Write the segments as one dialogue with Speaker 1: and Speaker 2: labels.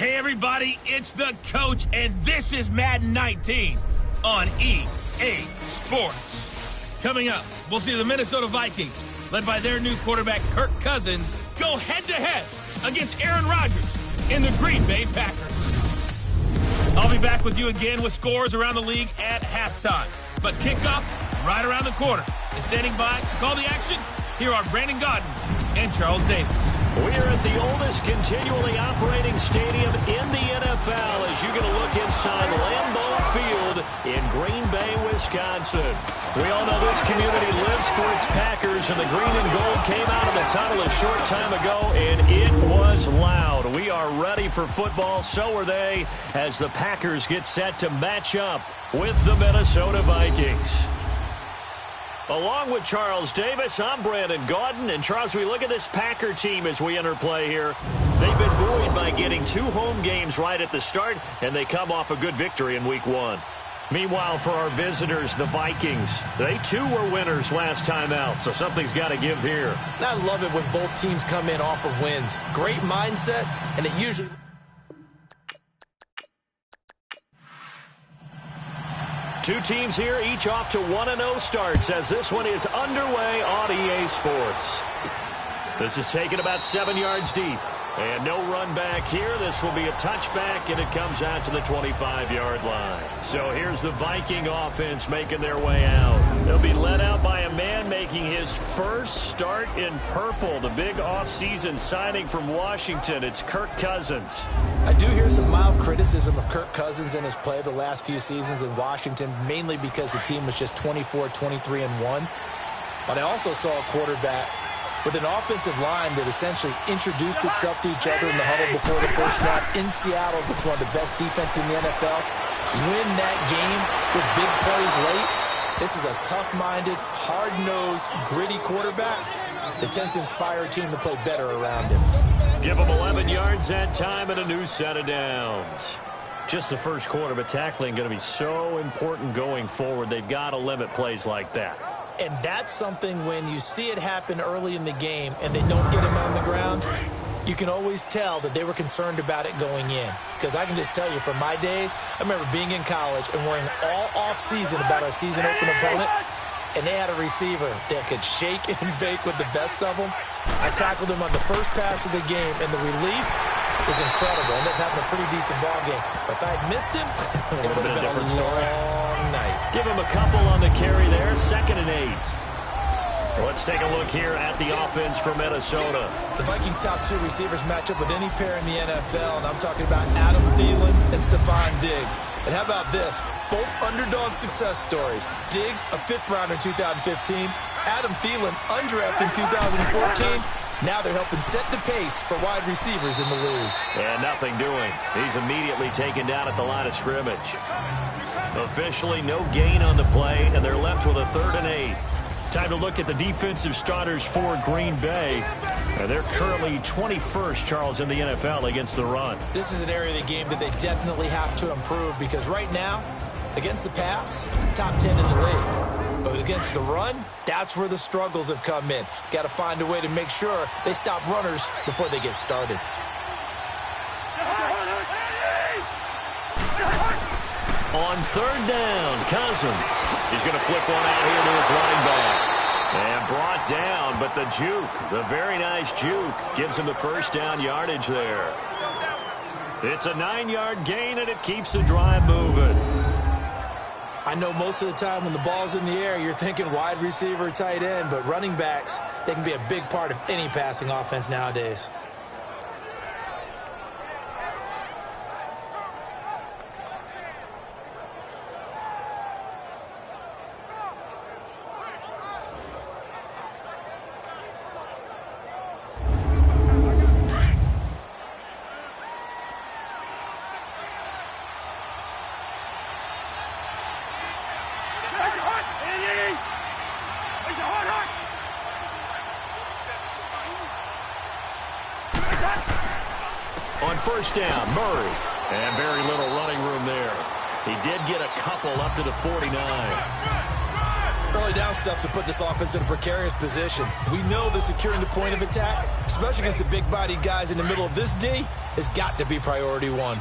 Speaker 1: Hey everybody, it's the coach, and this is Madden 19 on EA Sports. Coming up, we'll see the Minnesota Vikings, led by their new quarterback Kirk Cousins, go head-to-head against Aaron Rodgers in the Green Bay Packers. I'll be back with you again with scores around the league at halftime. But kickoff right around the corner. And standing by to call the action, here are Brandon Gaudin and Charles Davis.
Speaker 2: We are at the oldest continually operating stadium in the NFL as you get a look inside Lambeau Field in Green Bay, Wisconsin. We all know this community lives for its Packers, and the green and gold came out of the tunnel a short time ago, and it was loud. We are ready for football, so are they, as the Packers get set to match up with the Minnesota Vikings. Along with Charles Davis, I'm Brandon Gaudin. And Charles, we look at this Packer team as we enter play here. They've been buoyed by getting 2 home games right at the start, and they come off a good victory in Week 1. Meanwhile, for our visitors, the Vikings, they too were winners last time out, so something's got to give here.
Speaker 3: And I love it when both teams come in off of wins. Great mindsets, and it usually...
Speaker 2: Two teams here, each off to 1-0 starts as this one is underway on EA Sports. This is taken about 7 yards deep. And no run back here. This will be a touchback, and it comes out to the 25-yard line. So here's the Viking offense making their way out. They'll be led out by a man making his first start in purple. The big offseason signing from Washington. It's Kirk Cousins.
Speaker 3: I do hear some mild criticism of Kirk Cousins in his play the last few seasons in Washington, mainly because the team was just 24-23-1. But I also saw a quarterback with an offensive line that essentially introduced itself to each other in the huddle before the first snap in Seattle. That's one of the best defenses in the NFL. Win that game with big plays late. This is a tough-minded, hard-nosed, gritty quarterback that tends to inspire a team to play better around him.
Speaker 2: Give him 11 yards that time and a new set of downs. Just the first quarter, but tackling going to be so important going forward. They've got to limit plays like that.
Speaker 3: And that's something when you see it happen early in the game and they don't get him on the ground, you can always tell that they were concerned about it going in. Because I can just tell you from my days, I remember being in college and worrying all off-season about our season-open opponent, and they had a receiver that could shake and bake with the best of them. I tackled him on the first pass of the game, and the relief was incredible. Ended up having a pretty decent ball game. But if I had missed him, it would have been a different story. Night.
Speaker 2: Give him a couple on the carry there. 2nd and 8. Let's take a look here at the offense for Minnesota.
Speaker 3: The Vikings' top 2 receivers match up with any pair in the NFL, and I'm talking about Adam Thielen and Stephon Diggs. And how about this? Both underdog success stories. Diggs, a 5th rounder in 2015. Adam Thielen, undrafted in 2014. Now they're helping set the pace for wide receivers in the league.
Speaker 2: And nothing doing. He's immediately taken down at the line of scrimmage. Officially no gain on the play, and they're left with a 3rd and 8. Time to look at the defensive starters for Green Bay. And they're currently 21st, Charles, in the NFL against the run.
Speaker 3: This is an area of the game that they definitely have to improve because right now, against the pass, top 10 in the league. But against the run, that's where the struggles have come in. You've got to find a way to make sure they stop runners before they get started.
Speaker 2: On 3rd down, Cousins. He's going to flip one out here to his running back. And brought down, but the juke, the very nice juke, gives him the first down yardage there. It's a 9-yard gain, and it keeps the drive moving.
Speaker 3: I know most of the time when the ball's in the air, you're thinking wide receiver, tight end, but running backs, they can be a big part of any passing offense nowadays.
Speaker 2: On 1st down, Murray. And very little running room there. He did get a couple up to the 49.
Speaker 3: Early early down stuff to put this offense in a precarious position. We know that securing the point of attack, especially against the big-bodied guys in the middle of this D, has got to be priority one.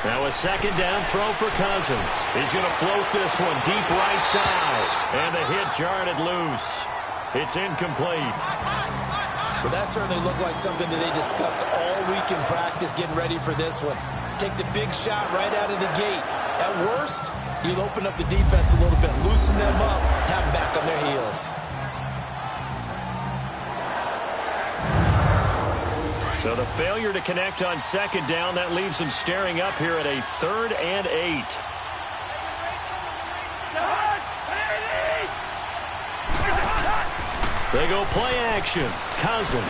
Speaker 2: Now a second down throw for Cousins. He's going to float this one deep right side. And the hit jarred it loose. It's incomplete.
Speaker 3: Well, that certainly looked like something that they discussed all week in practice getting ready for this one. Take the big shot right out of the gate. At worst, you'll open up the defense a little bit, loosen them up, have them back on their heels.
Speaker 2: So the failure to connect on second down, that leaves them staring up here at a 3rd and 8. They go play action. Cousins.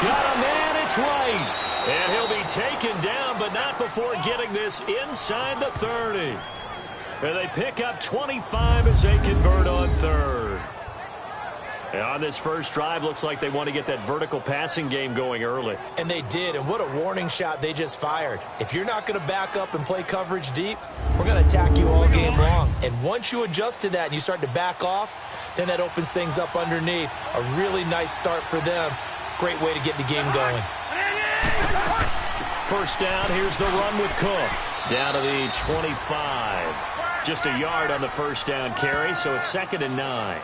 Speaker 2: Got a man, it's right. And he'll be taken down, but not before getting this inside the 30. And they pick up 25 as they convert on 3rd. And on this first drive, looks like they want to get that vertical passing game going early.
Speaker 3: And they did, and what a warning shot they just fired. If you're not going to back up and play coverage deep, we're going to attack you all game long. And once you adjust to that and you start to back off, then that opens things up underneath. A really nice start for them. Great way to get the game going.
Speaker 2: First down, here's the run with Cook. Down to the 25. Just a yard on the first down carry, so it's 2nd and 9.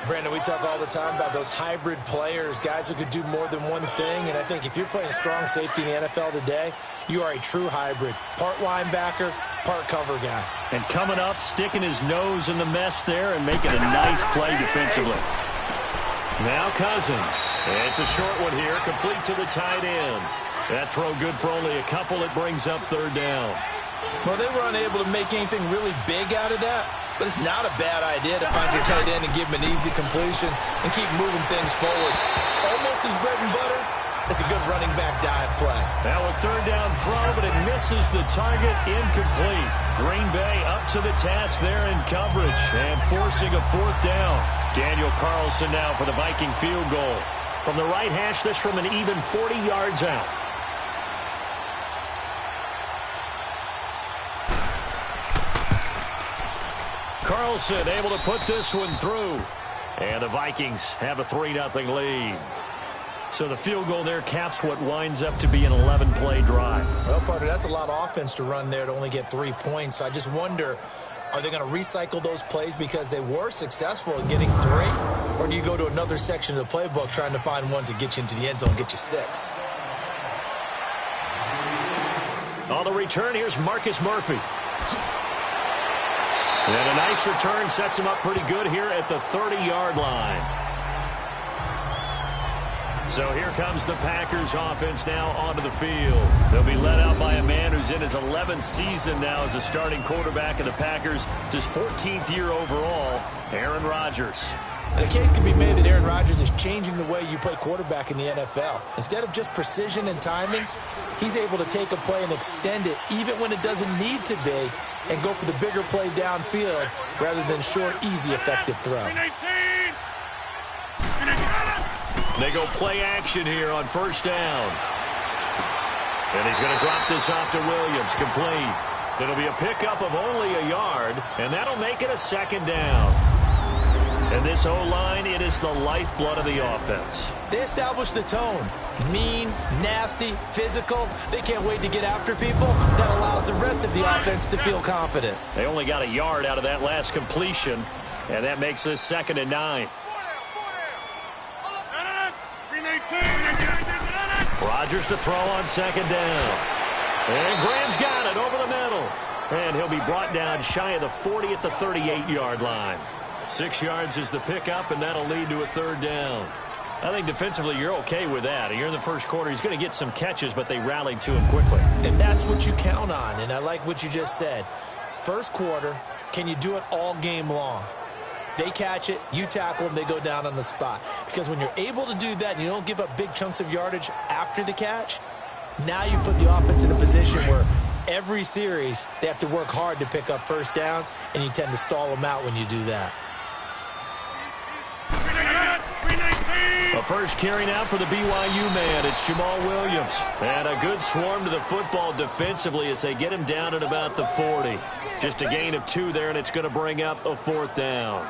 Speaker 3: Brandon, we talk all the time about those hybrid players, guys who could do more than one thing. And I think if you're playing strong safety in the NFL today, you are a true hybrid. Part linebacker, part cover guy.
Speaker 2: And coming up, sticking his nose in the mess there and making a nice play defensively. Now Cousins. It's a short one here, complete to the tight end. That throw good for only a couple. It brings up 3rd down.
Speaker 3: Well, they were unable to make anything really big out of that. But it's not a bad idea to find your tight end and give him an easy completion and keep moving things forward. Almost his bread and butter. It's a good running back dive play.
Speaker 2: Now a 3rd down throw, but it misses the target, incomplete. Green Bay up to the task there in coverage and forcing a 4th down. Daniel Carlson now for the Viking field goal. From the right hash, this from an even 40 yards out. Carlson able to put this one through. And the Vikings have a 3-0 lead. So the field goal there caps what winds up to be an 11-play drive.
Speaker 3: Well, partner, that's a lot of offense to run there to only get 3 points. So I just wonder, are they going to recycle those plays because they were successful in getting 3? Or do you go to another section of the playbook trying to find ones that get you into the end zone and get you 6?
Speaker 2: On the return, here's Marcus Murphy. And a nice return sets him up pretty good here at the 30-yard line. So here comes the Packers offense now onto the field. They'll be led out by a man who's in his 11th season now as a starting quarterback of the Packers. It's his 14th year overall, Aaron Rodgers.
Speaker 3: And a case can be made that Aaron Rodgers is changing the way you play quarterback in the NFL. Instead of just precision and timing, he's able to take a play and extend it even when it doesn't need to be and go for the bigger play downfield rather than short, easy, effective throw.
Speaker 2: They go play action here on first down. And he's going to drop this off to Williams, complete. It'll be a pickup of only a yard, and that'll make it a 2nd down. And this O-line, it is the lifeblood of the offense.
Speaker 3: They establish the tone. Mean, nasty, physical. They can't wait to get after people. That allows the rest of the offense to feel confident.
Speaker 2: They only got a yard out of that last completion, and that makes this 2nd and 9. Rodgers to throw on 2nd down. And Graham's got it over the middle. And he'll be brought down shy of the 40 at the 38-yard line. 6 yards is the pickup, and that'll lead to a 3rd down. I think defensively you're okay with that. Here in the first quarter, he's going to get some catches, but they rallied to him quickly.
Speaker 3: And that's what you count on, and I like what you just said. First quarter, can you do it all game long? They catch it, you tackle them, they go down on the spot. Because when you're able to do that and you don't give up big chunks of yardage after the catch, now you put the offense in a position where every series they have to work hard to pick up first downs, and you tend to stall them out when you do that.
Speaker 2: A first carry now for the BYU man. It's Jamal Williams. And a good swarm to the football defensively as they get him down at about the 40. Just a gain of 2 there, and it's going to bring up a 4th down.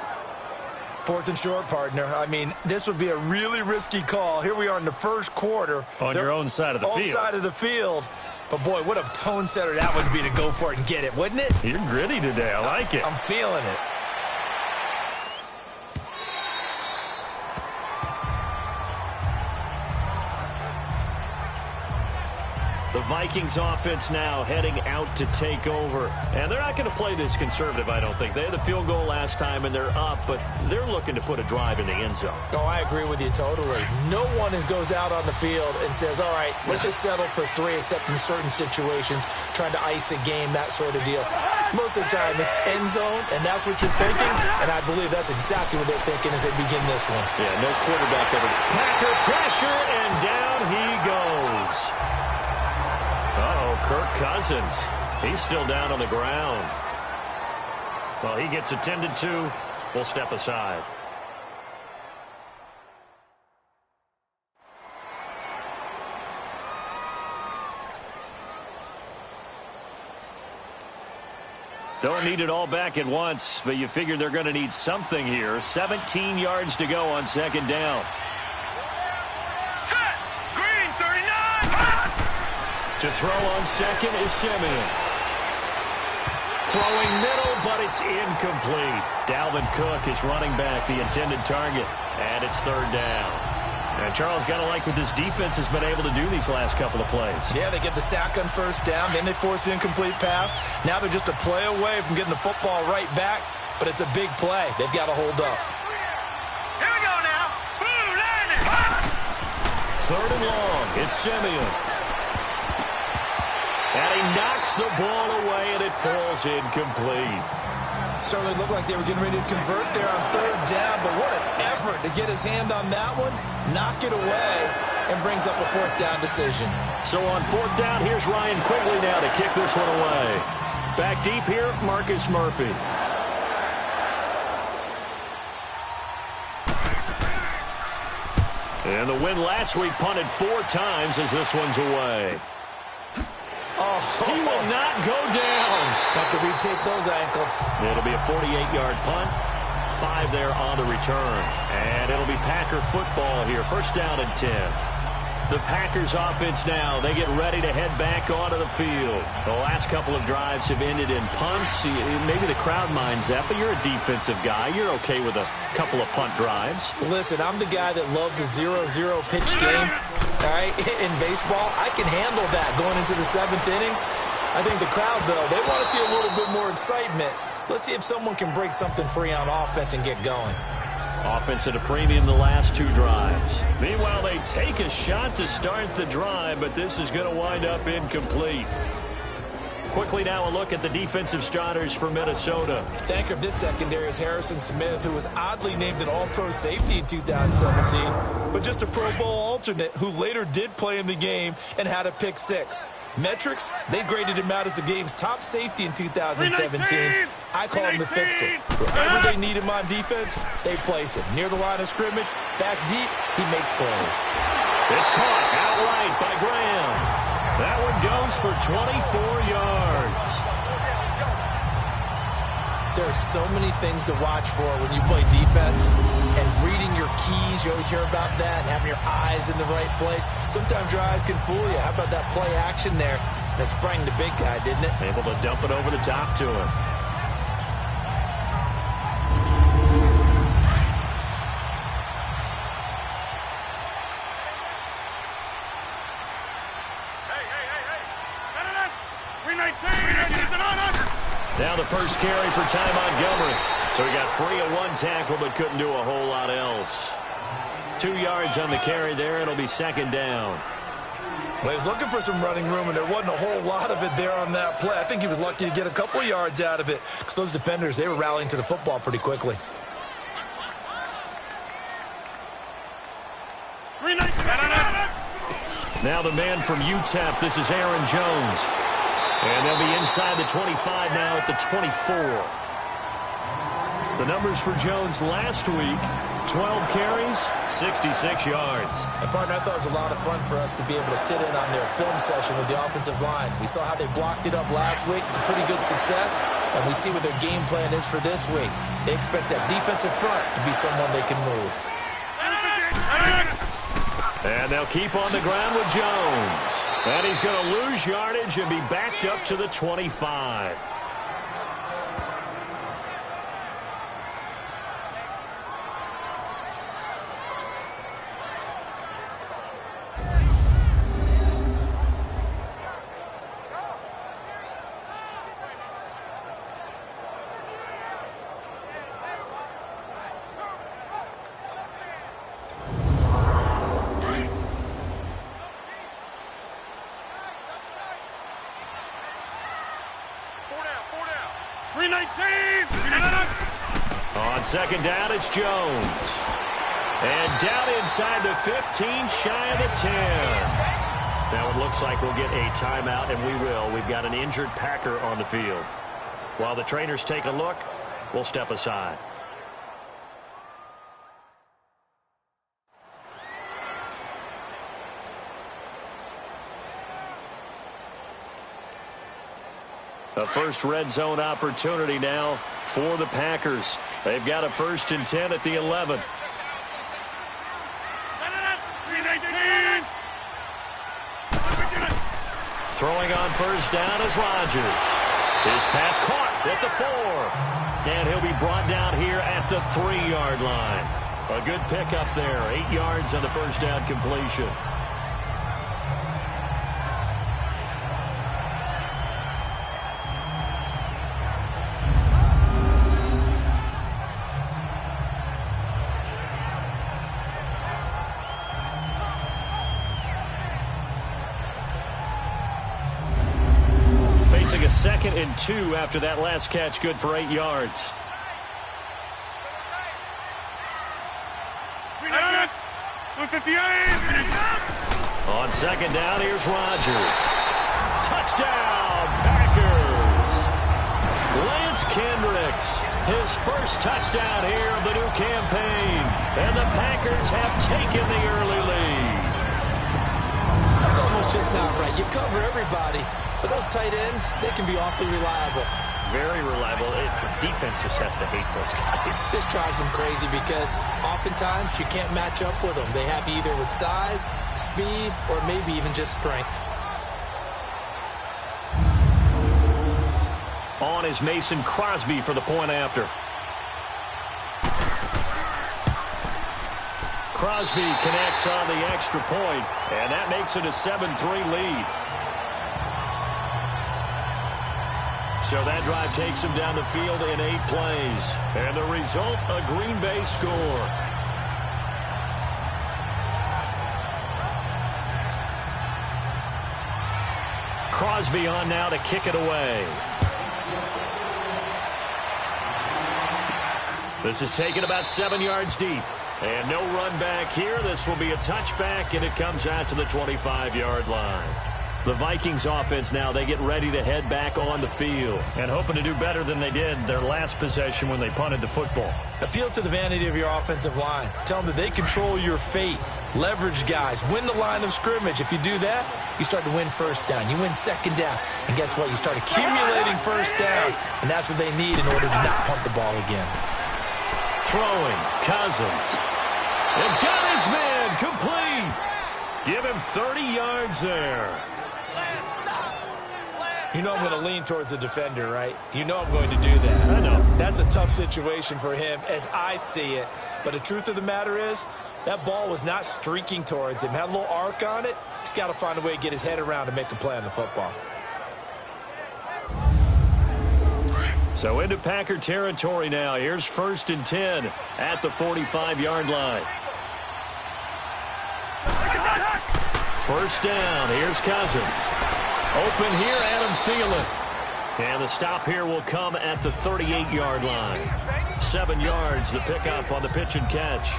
Speaker 3: 4th and short, partner. I mean, this would be a really risky call. Here we are in the first quarter.
Speaker 2: On your own side of the field.
Speaker 3: Own side of the field. But, boy, what a tone setter that would be to go for it and get it, wouldn't it?
Speaker 2: You're gritty today. I like it.
Speaker 3: I'm feeling it.
Speaker 2: The Vikings offense now heading out to take over. And they're not going to play this conservative, I don't think. They had the field goal last time, and they're up, but they're looking to put a drive in the end zone.
Speaker 3: Oh, I agree with you totally. No one goes out on the field and says, all right, let's just settle for 3, except in certain situations, trying to ice a game, that sort of deal. Most of the time, it's end zone, and that's what you're thinking, and I believe that's exactly what they're thinking as they begin this one.
Speaker 2: Yeah, no quarterback ever. Packer pressure, and down he goes. Kirk Cousins. He's still down on the ground. Well, he gets attended to. We'll step aside. Don't need it all back at once, but you figure they're going to need something here. 17 yards to go on 2nd down. To throw on 2nd is Simeon. Throwing middle, but it's incomplete. Dalvin Cook is running back, the intended target, and it's 3rd down. And Charles, got to like what this defense has been able to do these last couple of plays.
Speaker 3: Yeah, they get the sack on 1st down, then they force the incomplete pass. Now they're just a play away from getting the football right back, but it's a big play. They've got to hold up.
Speaker 4: Here we go now. Boom, landing.
Speaker 2: 3rd and long. It's Simeon. And he knocks the ball away, and it falls incomplete.
Speaker 3: Certainly looked like they were getting ready to convert there on 3rd down, but what an effort to get his hand on that one, knock it away, and brings up a 4th down decision.
Speaker 2: So on 4th down, here's Ryan Quigley now to kick this one away. Back deep here, Marcus Murphy. And the win last week punted 4 times as this one's away.
Speaker 3: He
Speaker 2: will not go down.
Speaker 3: Have to retake those ankles.
Speaker 2: It'll be a 48-yard punt. 5 there on the return. And it'll be Packer football here. 1st down and 10. The Packers offense now, they get ready to head back onto the field. The last couple of drives have ended in punts. Maybe the crowd minds that, but you're a defensive guy. You're okay with a couple of punt drives.
Speaker 3: Listen, I'm the guy that loves a 0-0 pitch game. All right, in baseball, I can handle that going into the 7th inning. I think the crowd, though, they want to see a little bit more excitement. Let's see if someone can break something free on offense and get going.
Speaker 2: Offense at a premium the last 2 drives. Meanwhile, they take a shot to start the drive, but this is going to wind up incomplete. Quickly now a look at the defensive starters for Minnesota.
Speaker 3: The anchor of this secondary is Harrison Smith, who was oddly named an all-pro safety in 2017, but just a Pro Bowl alternate who later did play in the game and had a pick 6. Metrics, they graded him out as the game's top safety in 2017. I call him the fixer. Wherever they need him on defense, they place him. Near the line of scrimmage, back deep, he makes plays.
Speaker 2: It's caught outright by Graham. That one goes for 24 yards.
Speaker 3: There are so many things to watch for when you play defense, and reading your keys, you always hear about that, and having your eyes in the right place. Sometimes your eyes can fool you. How about that play action there? That sprang the big guy, didn't it?
Speaker 2: Able to dump it over the top to him. Now the first carry for Ty Montgomery. So he got free of 1 tackle but couldn't do a whole lot else. 2 yards on the carry there. It'll be 2nd down.
Speaker 3: Well, he was looking for some running room, and there wasn't a whole lot of it there on that play. I think he was lucky to get a couple yards out of it because those defenders, they were rallying to the football pretty quickly.
Speaker 2: Now the man from UTEP, this is Aaron Jones. And they'll be inside the 25 now at the 24. The numbers for Jones last week, 12 carries, 66 yards.
Speaker 3: And partner, I thought it was a lot of fun for us to be able to sit in on their film session with the offensive line. We saw how they blocked it up last week to pretty good success, and we see what their game plan is for this week. They expect that defensive front to be someone they can move.
Speaker 2: And they'll keep on the ground with Jones. And he's going to lose yardage and be backed up to the 25. On second down, it's Jones. And down inside the 15, shy of the 10. Now it looks like we'll get a timeout, and we will. We've got an injured Packer on the field. While the trainers take a look, we'll step aside. A first red zone opportunity now for the Packers. They've got a 1st and 10 at the 11. Throwing on first down is Rodgers. His pass caught at the 4. And he'll be brought down here at the 3-yard line. A good pickup there. 8 yards on the first down completion. Facing a 2nd and 2 after that last catch, good for 8 yards. On second down, here's Rodgers. Touchdown, Packers! Lance Kendricks, his first touchdown here of the new campaign. And the Packers have taken the early lead.
Speaker 3: That's almost just not right. You cover everybody. But those tight ends, they can be awfully reliable.
Speaker 2: Very reliable. The defense just has to hate those guys.
Speaker 3: This drives them crazy because oftentimes you can't match up with them. They have either with size, speed, or maybe even just strength.
Speaker 2: On is Mason Crosby for the point after. Crosby connects on the extra point, and that makes it a 7-3 lead. So that drive takes him down the field in 8 plays. And the result, a Green Bay score. Crosby on now to kick it away. This is taken about 7 yards deep. And no run back here. This will be a touchback, and it comes out to the 25-yard line. The Vikings offense now, they get ready to head back on the field and hoping to do better than they did their last possession when they punted the football.
Speaker 3: Appeal to the vanity of your offensive line. Tell them that they control your fate. Leverage guys. Win the line of scrimmage. If you do that, you start to win first down. You win second down. And guess what? You start accumulating first downs. And that's what they need in order to not punt the ball again.
Speaker 2: Throwing, Cousins. And got his man complete. Give him 30 yards there.
Speaker 3: You know I'm going to lean towards the defender, right? You know I'm going to do that.
Speaker 2: I know.
Speaker 3: That's a tough situation for him as I see it. But the truth of the matter is, that ball was not streaking towards him. Had a little arc on it. He's got to find a way to get his head around and make a play on the football.
Speaker 2: So into Packer territory now. Here's 1st and 10 at the 45-yard line. First down. Here's Cousins. Open here, Adam Thielen. And the stop here will come at the 38-yard line. 7 yards, the pickup on the pitch and catch.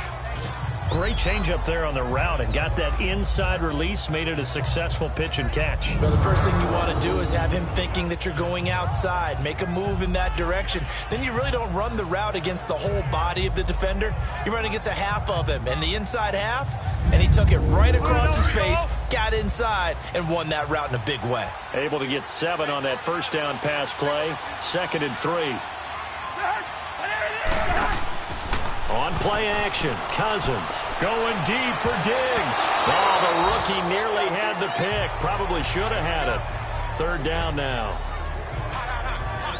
Speaker 2: Great change up there on the route and got that inside release, made it a successful pitch and catch.
Speaker 3: Well, the first thing you want to do is have him thinking that you're going outside, make a move in that direction. Then you really don't run the route against the whole body of the defender. You run against a half of him, and the inside half, and he took it right across his face, got inside, and won that route in a big way.
Speaker 2: Able to get 7 on that first down pass play. 2nd and 3. On play action, Cousins going deep for Diggs. Oh, the rookie nearly had the pick. Probably should have had it. 3rd down now.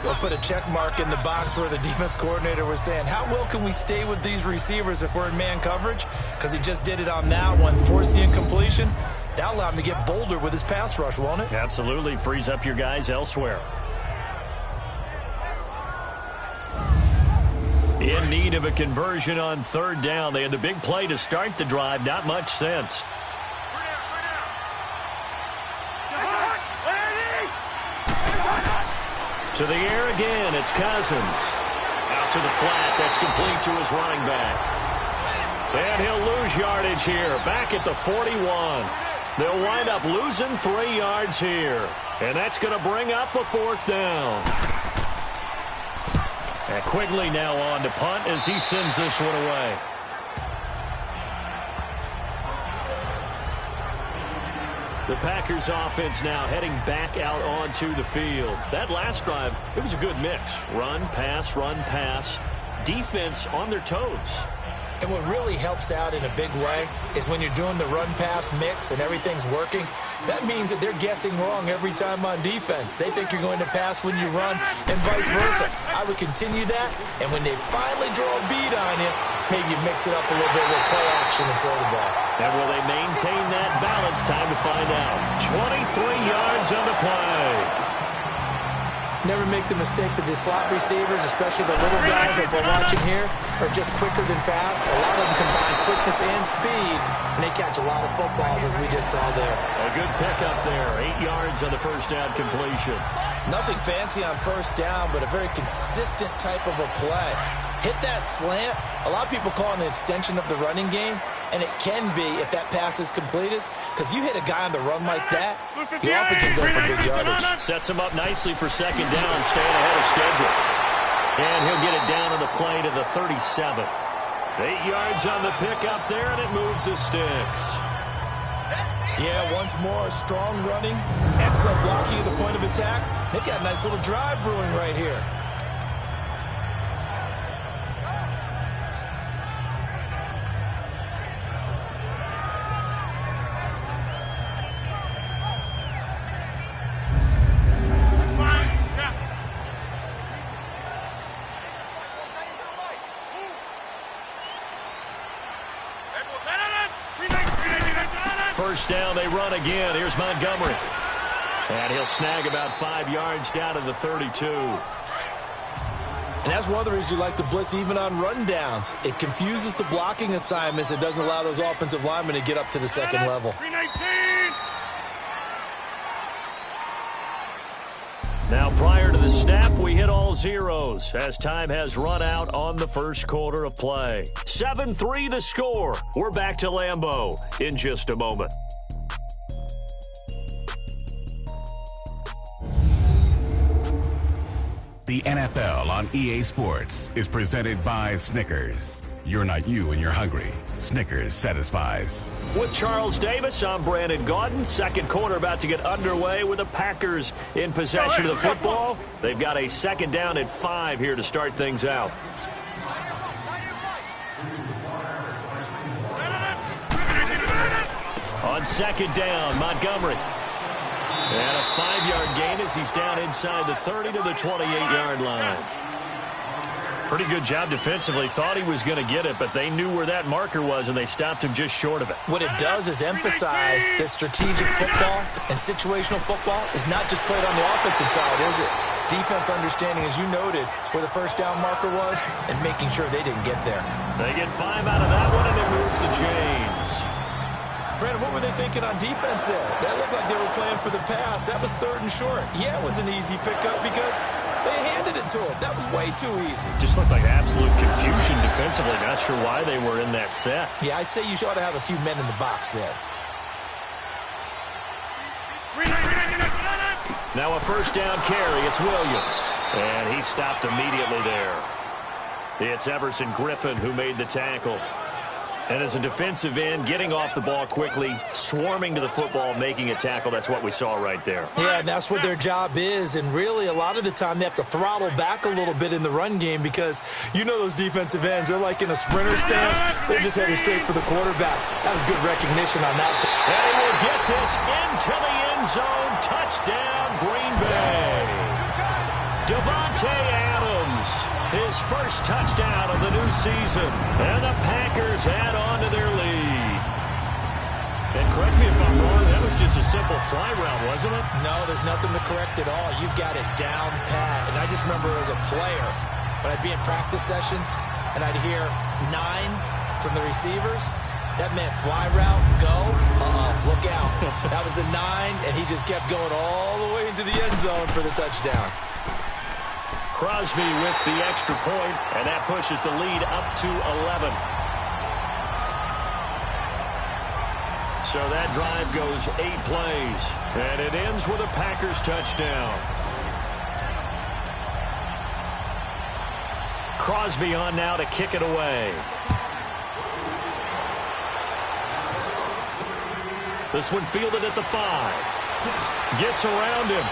Speaker 3: They'll put a check mark in the box where the defense coordinator was saying, how well can we stay with these receivers if we're in man coverage? Because he just did it on that one, forced the incompletion. That'll allow him to get bolder with his pass rush, won't it?
Speaker 2: Absolutely. Frees up your guys elsewhere. In need of a conversion on 3rd down. They had the big play to start the drive. Not much sense. To the air again. It's Cousins. Out to the flat. That's complete to his running back. And he'll lose yardage here. Back at the 41. They'll wind up losing 3 yards here. And that's going to bring up a 4th down. And Quigley now on to punt as he sends this one away. The Packers offense now heading back out onto the field. That last drive, it was a good mix. Run, pass. Defense on their toes.
Speaker 3: And what really helps out in a big way is when you're doing the run-pass mix and everything's working, that means that they're guessing wrong every time on defense. They think you're going to pass when you run and vice versa. I would continue that, and when they finally draw a bead on you, maybe you mix it up a little bit with play action and throw the ball.
Speaker 2: And will they maintain that balance? Time to find out. 23 yards on the play.
Speaker 3: Never make the mistake that the slot receivers, especially the little guys like we're watching here, are just quicker than fast. A lot of them combine quickness and speed, and they catch a lot of footballs, as we just saw there.
Speaker 2: A good pickup there. 8 yards on the first down completion.
Speaker 3: Nothing fancy on first down, but a very consistent type of a play. Hit that slant. A lot of people call it an extension of the running game, and it can be if that pass is completed, because you hit a guy on the run like that, he often can go for big yardage.
Speaker 2: Sets him up nicely for 2nd down, staying ahead of schedule. And he'll get it down on the play to the 37. 8 yards on the pickup there, and it moves the sticks.
Speaker 3: Yeah, once more, strong running, excellent blocking at the point of attack. They've got a nice little drive brewing right here.
Speaker 2: First down, they run again. Here's Montgomery. And he'll snag about 5 yards down to the 32.
Speaker 3: And that's one of the reasons you like to blitz even on run downs. It confuses the blocking assignments. It doesn't allow those offensive linemen to get up to the second level.
Speaker 2: Now, prior to the snap, we hit all zeros as time has run out on the first quarter of play. 7-3 the score. We're back to Lambeau in just a moment.
Speaker 5: The NFL on EA Sports is presented by Snickers. You're not you when you're hungry. Snickers satisfies.
Speaker 2: With Charles Davis, I'm Brandon Gaudin. Second quarter about to get underway with the Packers in possession of the football. They've got a 2nd down at 5 here to start things out. On 2nd down, Montgomery. And a 5-yard gain as he's down inside the 30 to the 28-yard line. Pretty good job defensively. Thought he was going to get it, but they knew where that marker was, and they stopped him just short of it.
Speaker 3: What it does is emphasize that strategic football and situational football is not just played on the offensive side, is it? Defense understanding, as you noted, where the first down marker was and making sure they didn't get there.
Speaker 2: They get 5 out of that one, and it moves the chains.
Speaker 3: Brandon, what were they thinking on defense there? That looked like they were playing for the pass. That was 3rd and short. Yeah, it was an easy pickup because they handed it to him. That was way too easy.
Speaker 2: Just looked like absolute confusion defensively. Not sure why they were in that set.
Speaker 3: Yeah, I'd say you ought to have a few men in the box there.
Speaker 2: Now a first down carry. It's Williams. And he stopped immediately there. It's Everson Griffin who made the tackle. And as a defensive end, getting off the ball quickly, swarming to the football, making a tackle, that's what we saw right there.
Speaker 3: Yeah, and that's what their job is. And really, a lot of the time, they have to throttle back a little bit in the run game because you know those defensive ends, they're like in a sprinter stance. They're just headed straight for the quarterback. That was good recognition on that.
Speaker 2: And he will get this into the end zone. Touchdown, Green Bay. Devontae Adams, his first touchdown of the new season. And the Packers add on to their lead. And correct me if I'm wrong, that was just a simple fly route, wasn't it?
Speaker 3: No, there's nothing to correct at all. You've got it down pat. And I just remember as a player, when I'd be in practice sessions, and I'd hear 9 from the receivers, that meant fly route, go, look out. That was the 9, and he just kept going all the way into the end zone for the touchdown.
Speaker 2: Crosby with the extra point, and that pushes the lead up to 11. So that drive goes 8 plays, and it ends with a Packers touchdown. Crosby on now to kick it away. This one fielded at the 5. Gets around him.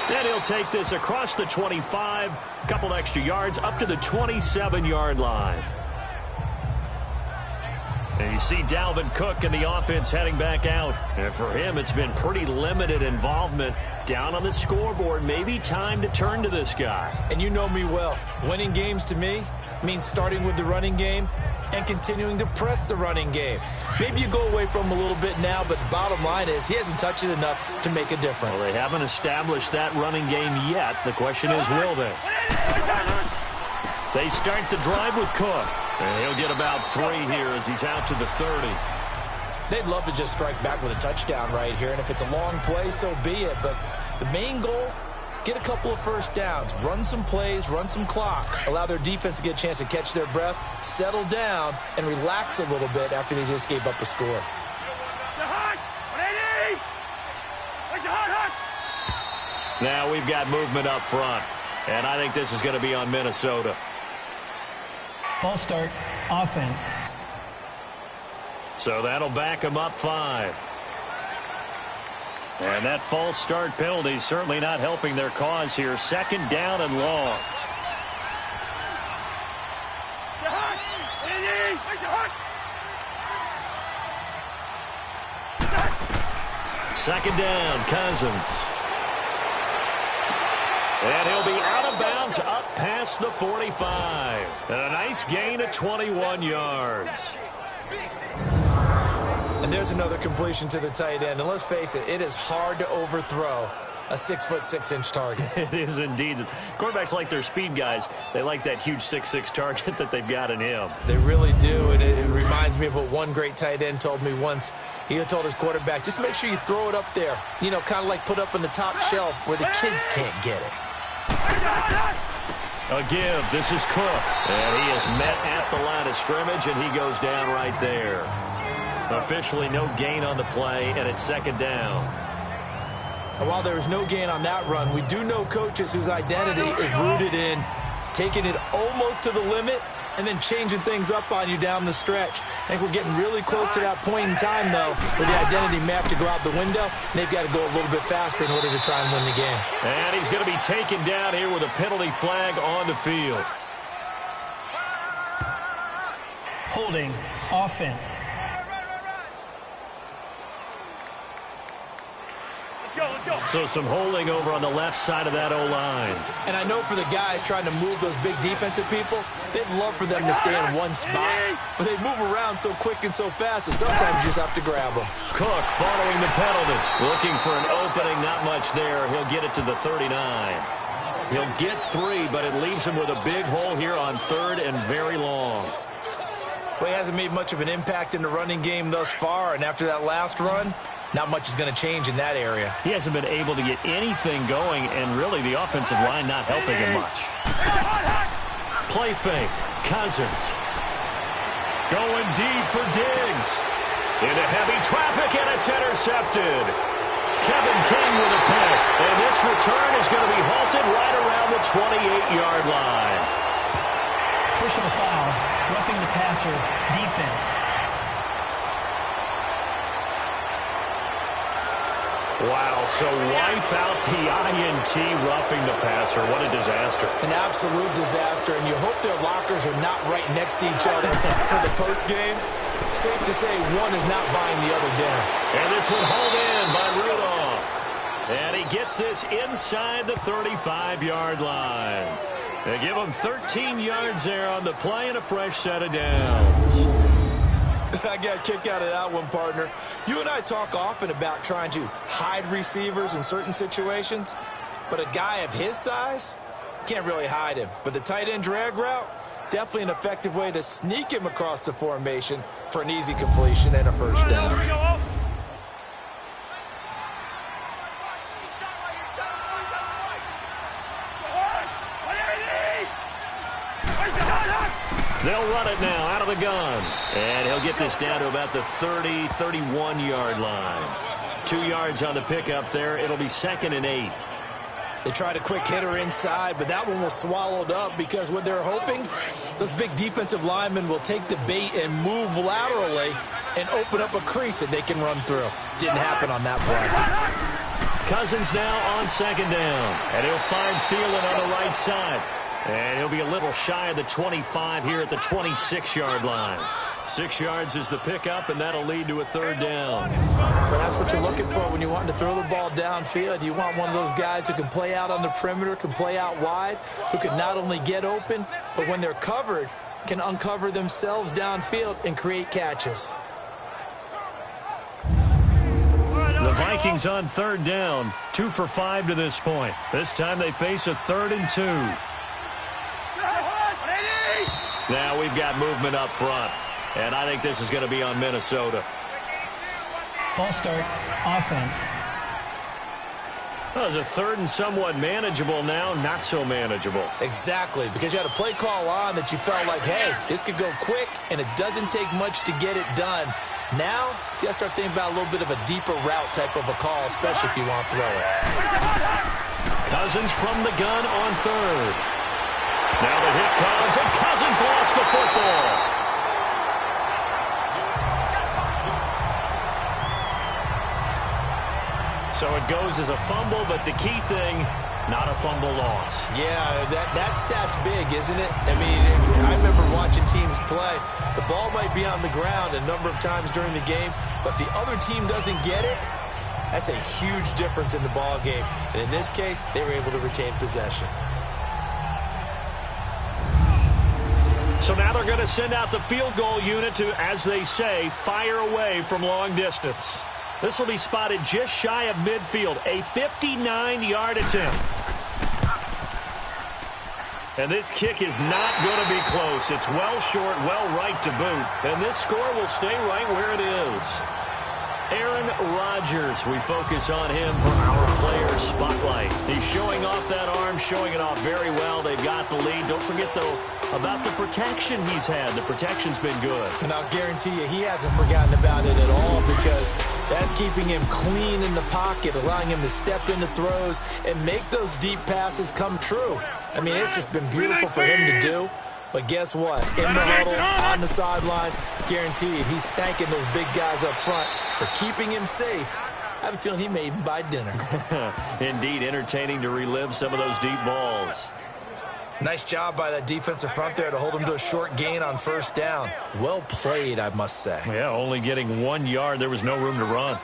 Speaker 2: And he'll take this across the 25, a couple extra yards, up to the 27-yard line. And you see Dalvin Cook and the offense heading back out. And for him, it's been pretty limited involvement down on the scoreboard. Maybe time to turn to this guy.
Speaker 3: And you know me well. Winning games to me means starting with the running game and continuing to press the running game. Maybe you go away from him a little bit now, but the bottom line is he hasn't touched it enough to make a difference.
Speaker 2: Well, they haven't established that running game yet. The question is, will they? They start the drive with Cook. And he'll get about 3 here as he's out to the 30.
Speaker 3: They'd love to just strike back with a touchdown right here, and if it's a long play, so be it. But the main goal, get a couple of first downs, run some plays, run some clock, allow their defense to get a chance to catch their breath, settle down, and relax a little bit after they just gave up a score.
Speaker 2: Now we've got movement up front, and I think this is going to be on Minnesota.
Speaker 6: False start, offense.
Speaker 2: So that'll back him up 5. And that false start penalty is certainly not helping their cause here. 2nd down and long. Second down, Cousins. And he'll be out of bounds up past the 45. And a nice gain of 21 yards.
Speaker 3: And there's another completion to the tight end. And let's face it, it is hard to overthrow a 6'6" target.
Speaker 2: It is indeed. Quarterbacks like their speed guys. They like that huge 6'6" target that they've got in him.
Speaker 3: They really do, and it reminds me of what one great tight end told me once. He told his quarterback, just make sure you throw it up there. You know, kind of like put up on the top shelf where the kids can't get it.
Speaker 2: A give. This is Cook. And he is met at the line of scrimmage, and he goes down right there. Officially no gain on the play, and it's 2nd down.
Speaker 3: And while there is no gain on that run, we do know coaches whose identity is rooted in taking it almost to the limit and then changing things up on you down the stretch. I think we're getting really close to that point in time, though, where the identity may have to go out the window, and they've got to go a little bit faster in order to try and win the game.
Speaker 2: And he's going to be taken down here with a penalty flag on the field.
Speaker 6: Holding, offense.
Speaker 2: So some holding over on the left side of that O-line.
Speaker 3: And I know for the guys trying to move those big defensive people, they'd love for them to stay in one spot. But they move around so quick and so fast that sometimes you just have to grab them.
Speaker 2: Cook following the penalty. Looking for an opening, not much there. He'll get it to the 39. He'll get 3, but it leaves him with a big hole here on 3rd and very long.
Speaker 3: Well, he hasn't made much of an impact in the running game thus far, and after that last run, not much is going to change in that area.
Speaker 2: He hasn't been able to get anything going, and really the offensive line not helping him much. Play fake. Cousins. Going deep for Diggs. Into heavy traffic, and it's intercepted. Kevin King with a pick, and this return is going to be halted right around the 28-yard line.
Speaker 6: Personal foul, roughing the passer, defense.
Speaker 2: Wow, so wipe out the INT roughing the passer. What a disaster.
Speaker 3: An absolute disaster, and you hope their lockers are not right next to each other for the postgame. Safe to say one is not buying the other dinner.
Speaker 2: And this one hauled in by Rudolph. And he gets this inside the 35-yard line. They give him 13 yards there on the play and a fresh set of downs.
Speaker 3: I got a kick out of that one, partner. You and I talk often about trying to hide receivers in certain situations, but a guy of his size, can't really hide him. But the tight end drag route, definitely an effective way to sneak him across the formation for an easy completion and a first down.
Speaker 2: They'll run it now out of the gun. And he'll get this down to about the 30, 31-yard line. 2 yards on the pickup there. It'll be 2nd and 8.
Speaker 3: They tried a quick hitter inside, but that one was swallowed up because what they're hoping, those big defensive linemen will take the bait and move laterally and open up a crease that they can run through. Didn't happen on that play.
Speaker 2: Cousins now on 2nd down. And he'll find Thielen on the right side. And he'll be a little shy of the 25 here at the 26-yard line. 6 yards is the pickup, and that'll lead to a 3rd down.
Speaker 3: But that's what you're looking for when you want to throw the ball downfield. You want one of those guys who can play out on the perimeter, can play out wide, who can not only get open, but when they're covered, can uncover themselves downfield and create catches.
Speaker 2: The Vikings on 3rd down, 2 for 5 to this point. This time they face a 3rd and 2. Now we've got movement up front, and I think this is going to be on Minnesota.
Speaker 6: False start, offense.
Speaker 2: Well, it's a 3rd and somewhat manageable now, not so manageable.
Speaker 3: Exactly, because you had a play call on that you felt like, hey, this could go quick, and it doesn't take much to get it done. Now, you got to start thinking about a little bit of a deeper route type of a call, especially if you want to throw it.
Speaker 2: Cousins from the gun on 3rd. Now the hit comes, and Cousins lost the football. So it goes as a fumble, but the key thing, not a fumble loss.
Speaker 3: Yeah, that stat's big, isn't it? I mean, I remember watching teams play. The ball might be on the ground a number of times during the game, but the other team doesn't get it. That's a huge difference in the ball game. And in this case, they were able to retain possession.
Speaker 2: So now they're going to send out the field goal unit to, as they say, fire away from long distance. This will be spotted just shy of midfield, a 59-yard attempt. And this kick is not going to be close. It's well short, well right to boot. And this score will stay right where it is. Aaron Rodgers, we focus on him for our player spotlight. He's showing off that arm, showing it off very well. They've got the lead. Don't forget, though, about the protection he's had. The protection's been good.
Speaker 3: And I'll guarantee you he hasn't forgotten about it at all, because that's keeping him clean in the pocket, allowing him to step into throws and make those deep passes come true. I mean, it's just been beautiful for him to do. But guess what? In the huddle, on the sidelines, guaranteed he's thanking those big guys up front for keeping him safe. I have a feeling he may even buy dinner.
Speaker 2: Indeed, entertaining to relive some of those deep balls.
Speaker 3: Nice job by that defensive front there to hold him to a short gain on 1st down. Well played, I must say.
Speaker 2: Yeah, only getting 1 yard. There was no room to run.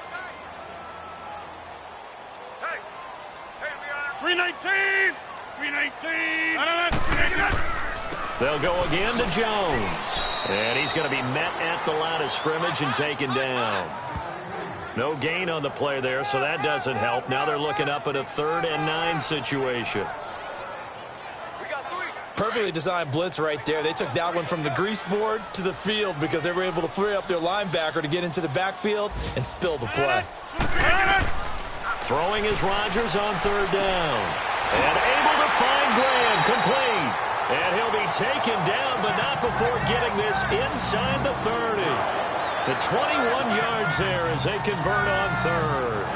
Speaker 4: 319! 319!
Speaker 2: They'll go again to Jones. And he's going to be met at the line of scrimmage and taken down. No gain on the play there, so that doesn't help. Now they're looking up at a 3rd and 9 situation.
Speaker 3: Perfectly designed blitz right there. They took that one from the grease board to the field because they were able to free up their linebacker to get into the backfield and spill the play.
Speaker 2: Throwing is Rodgers on third down. And able to find Graham, complete. And he'll be taken down, but not before getting this inside the 30. The 21 yards there as they convert on third.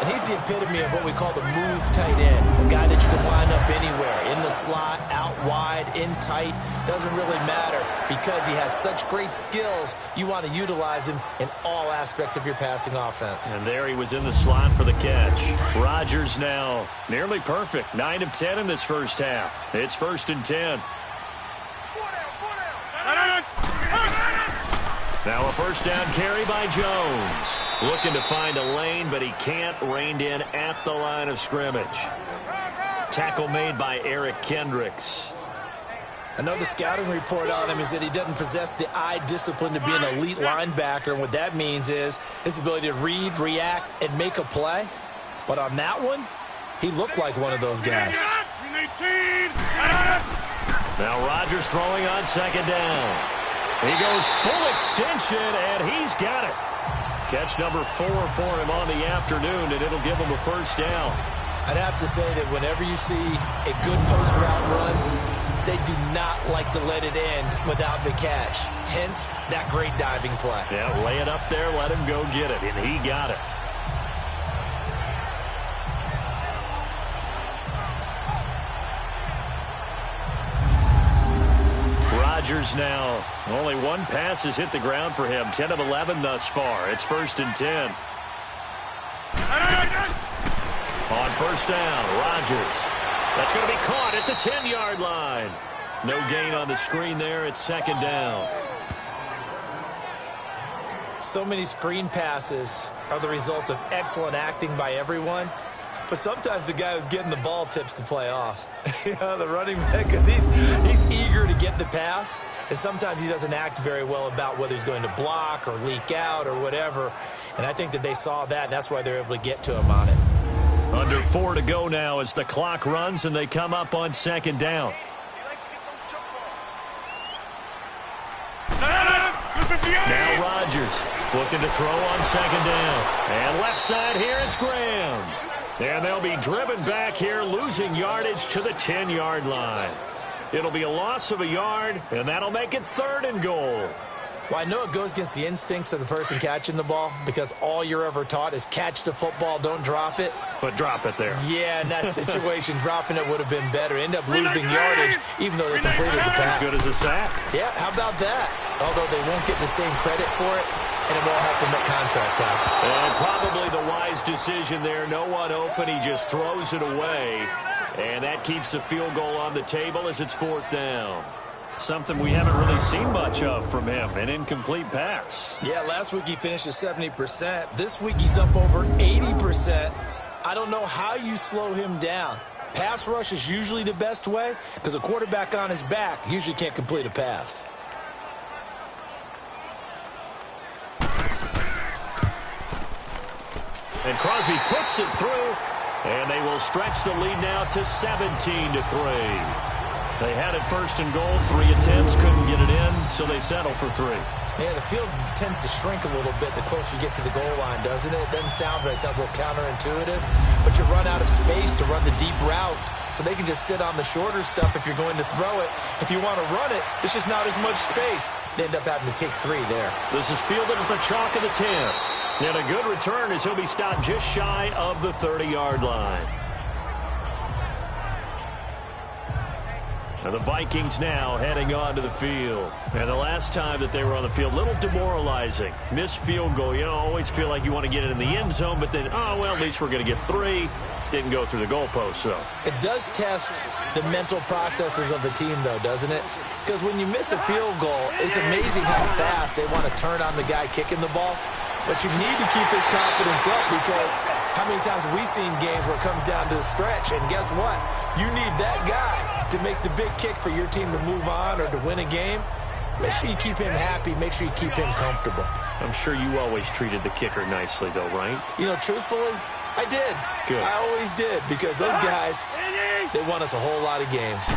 Speaker 3: And he's the epitome of what we call the move tight end. A guy that you can line up anywhere. In the slot, out wide, in tight. Doesn't really matter because he has such great skills. You want to utilize him in all aspects of your passing offense.
Speaker 2: And there he was in the slot for the catch. Rodgers now nearly perfect. 9 of 10 in this first half. It's 1st and 10. Now a first down carry by Jones. Looking to find a lane, but he can't. Reined in at the line of scrimmage. Tackle made by Eric Kendricks.
Speaker 3: I know the scouting report on him is that he doesn't possess the eye discipline to be an elite linebacker. And what that means is his ability to read, react, and make a play. But on that one, he looked like one of those guys.
Speaker 2: Now Rodgers throwing on second down. He goes full extension, and he's got it. Catch number 4 for him on the afternoon, and it'll give him a first down.
Speaker 3: I'd have to say that whenever you see a good post route run, they do not like to let it end without the catch. Hence, that great diving play.
Speaker 2: Yeah, lay it up there, let him go get it, and he got it. Rodgers now. Only one pass has hit the ground for him. 10 of 11 thus far. It's 1st and 10. On first down, Rodgers. That's going to be caught at the 10-yard line. No gain on the screen there. It's 2nd down.
Speaker 3: So many screen passes are the result of excellent acting by everyone. But sometimes the guy who's getting the ball tips the play off. The running back, because he's eager to get the pass, and sometimes he doesn't act very well about whether he's going to block or leak out or whatever. And I think that they saw that, and that's why they're able to get to him on it.
Speaker 2: Under 4 to go now as the clock runs, and they come up on 2nd down. Now Rodgers looking to throw on 2nd down. And left side here, it's Graham. And they'll be driven back here, losing yardage to the 10-yard line. It'll be a loss of a yard, and that'll make it 3rd and goal.
Speaker 3: Well, I know it goes against the instincts of the person catching the ball because all you're ever taught is catch the football, don't drop it.
Speaker 2: But drop it there.
Speaker 3: Yeah, in that situation, dropping it would have been better. End up losing yardage, even though they completed the pass.
Speaker 2: As good as a sack.
Speaker 3: Yeah, how about that? Although they won't get the same credit for it, and it won't help them at contract time.
Speaker 2: And probably the wise decision there. No one open. He just throws it away. And that keeps the field goal on the table as it's 4th down. Something we haven't really seen much of from him, an incomplete pass.
Speaker 3: Yeah, last week he finished at 70%. This week he's up over 80%. I don't know how you slow him down. Pass rush is usually the best way because a quarterback on his back usually can't complete a pass.
Speaker 2: And Crosby puts it through, and they will stretch the lead now to 17-3. They had it 1st and goal, 3 attempts, couldn't get it in, so they settle for 3.
Speaker 3: Yeah, the field tends to shrink a little bit the closer you get to the goal line, doesn't it? It doesn't sound right. It sounds a little counterintuitive. But you run out of space to run the deep routes, so they can just sit on the shorter stuff if you're going to throw it. If you want to run it, it's just not as much space. They end up having to take 3 there.
Speaker 2: This is fielded at the chalk of the 10. And a good return as he'll be stopped just shy of the 30-yard line. And the Vikings now heading onto the field. And the last time that they were on the field, a little demoralizing. Missed field goal. You know, always feel like you want to get it in the end zone, but then, oh, well, at least we're going to get 3. Didn't go through the goalpost, so.
Speaker 3: It does test the mental processes of the team, though, doesn't it? Because when you miss a field goal, it's amazing how fast they want to turn on the guy kicking the ball. But you need to keep his confidence up because how many times have we seen games where it comes down to the stretch? And guess what? You need that guy to make the big kick for your team to move on or to win a game. Make sure you keep him happy. Make sure you keep him comfortable.
Speaker 2: I'm sure you always treated the kicker nicely, though, right?
Speaker 3: You know, truthfully, I did.
Speaker 2: Good.
Speaker 3: I always did, because those guys, they won us a whole lot of games.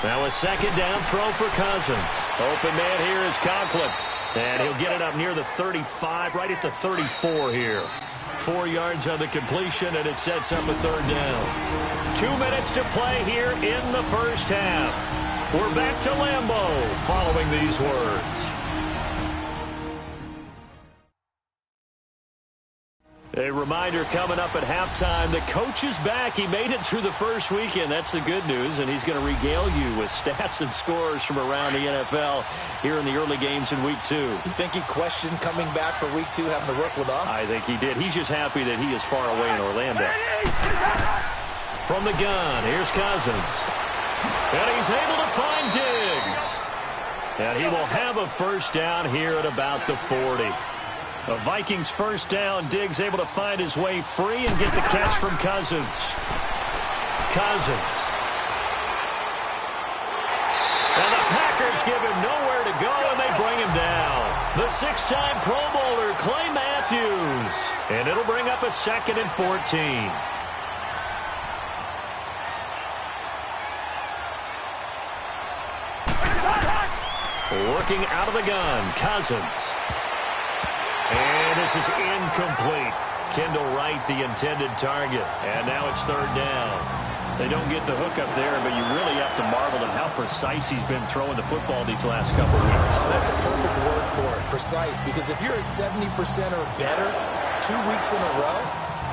Speaker 2: Now a second down throw for Cousins. Open man here is Conklin. And he'll get it up near the 35, right at the 34 here. 4 yards on the completion, and it sets up a third down. 2 minutes to play here in the first half. We're back to Lambeau following these words. A reminder coming up at halftime, the coach is back. He made it through the first weekend. That's the good news, and he's going to regale you with stats and scores from around the NFL here in the early games in Week 2.
Speaker 3: You think he questioned coming back for Week 2, having to work with us?
Speaker 2: I think he did. He's just happy that he is far away in Orlando. From the gun, here's Cousins. And he's able to find Diggs. And he will have a first down here at about the 40. A Vikings first down. Diggs able to find his way free and get the catch from Cousins. Cousins. And the Packers give him nowhere to go, and they bring him down. The 6-time Pro Bowler, Clay Matthews. And it'll bring up a 2nd and 14. Working out of the gun, Cousins. And this is incomplete. Kendall Wright, the intended target. And now it's third down. They don't get the hook up there, but you really have to marvel at how precise he's been throwing the football these last couple of weeks.
Speaker 3: That's a perfect word for it, precise, because if you're at 70% or better 2 weeks in a row,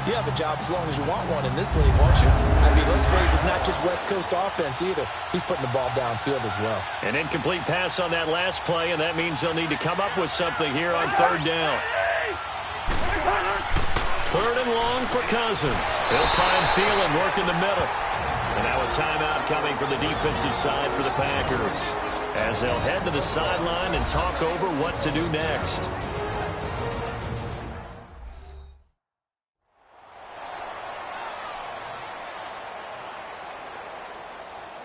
Speaker 3: you have a job as long as you want one in this league, won't you? I mean, let's face it, it's not just West Coast offense either. He's putting the ball downfield as well.
Speaker 2: An incomplete pass on that last play, and that means they'll need to come up with something here on third down. Third and long for Cousins. He'll find Thielen work in the middle. And now a timeout coming from the defensive side for the Packers, as they'll head to the sideline and talk over what to do next.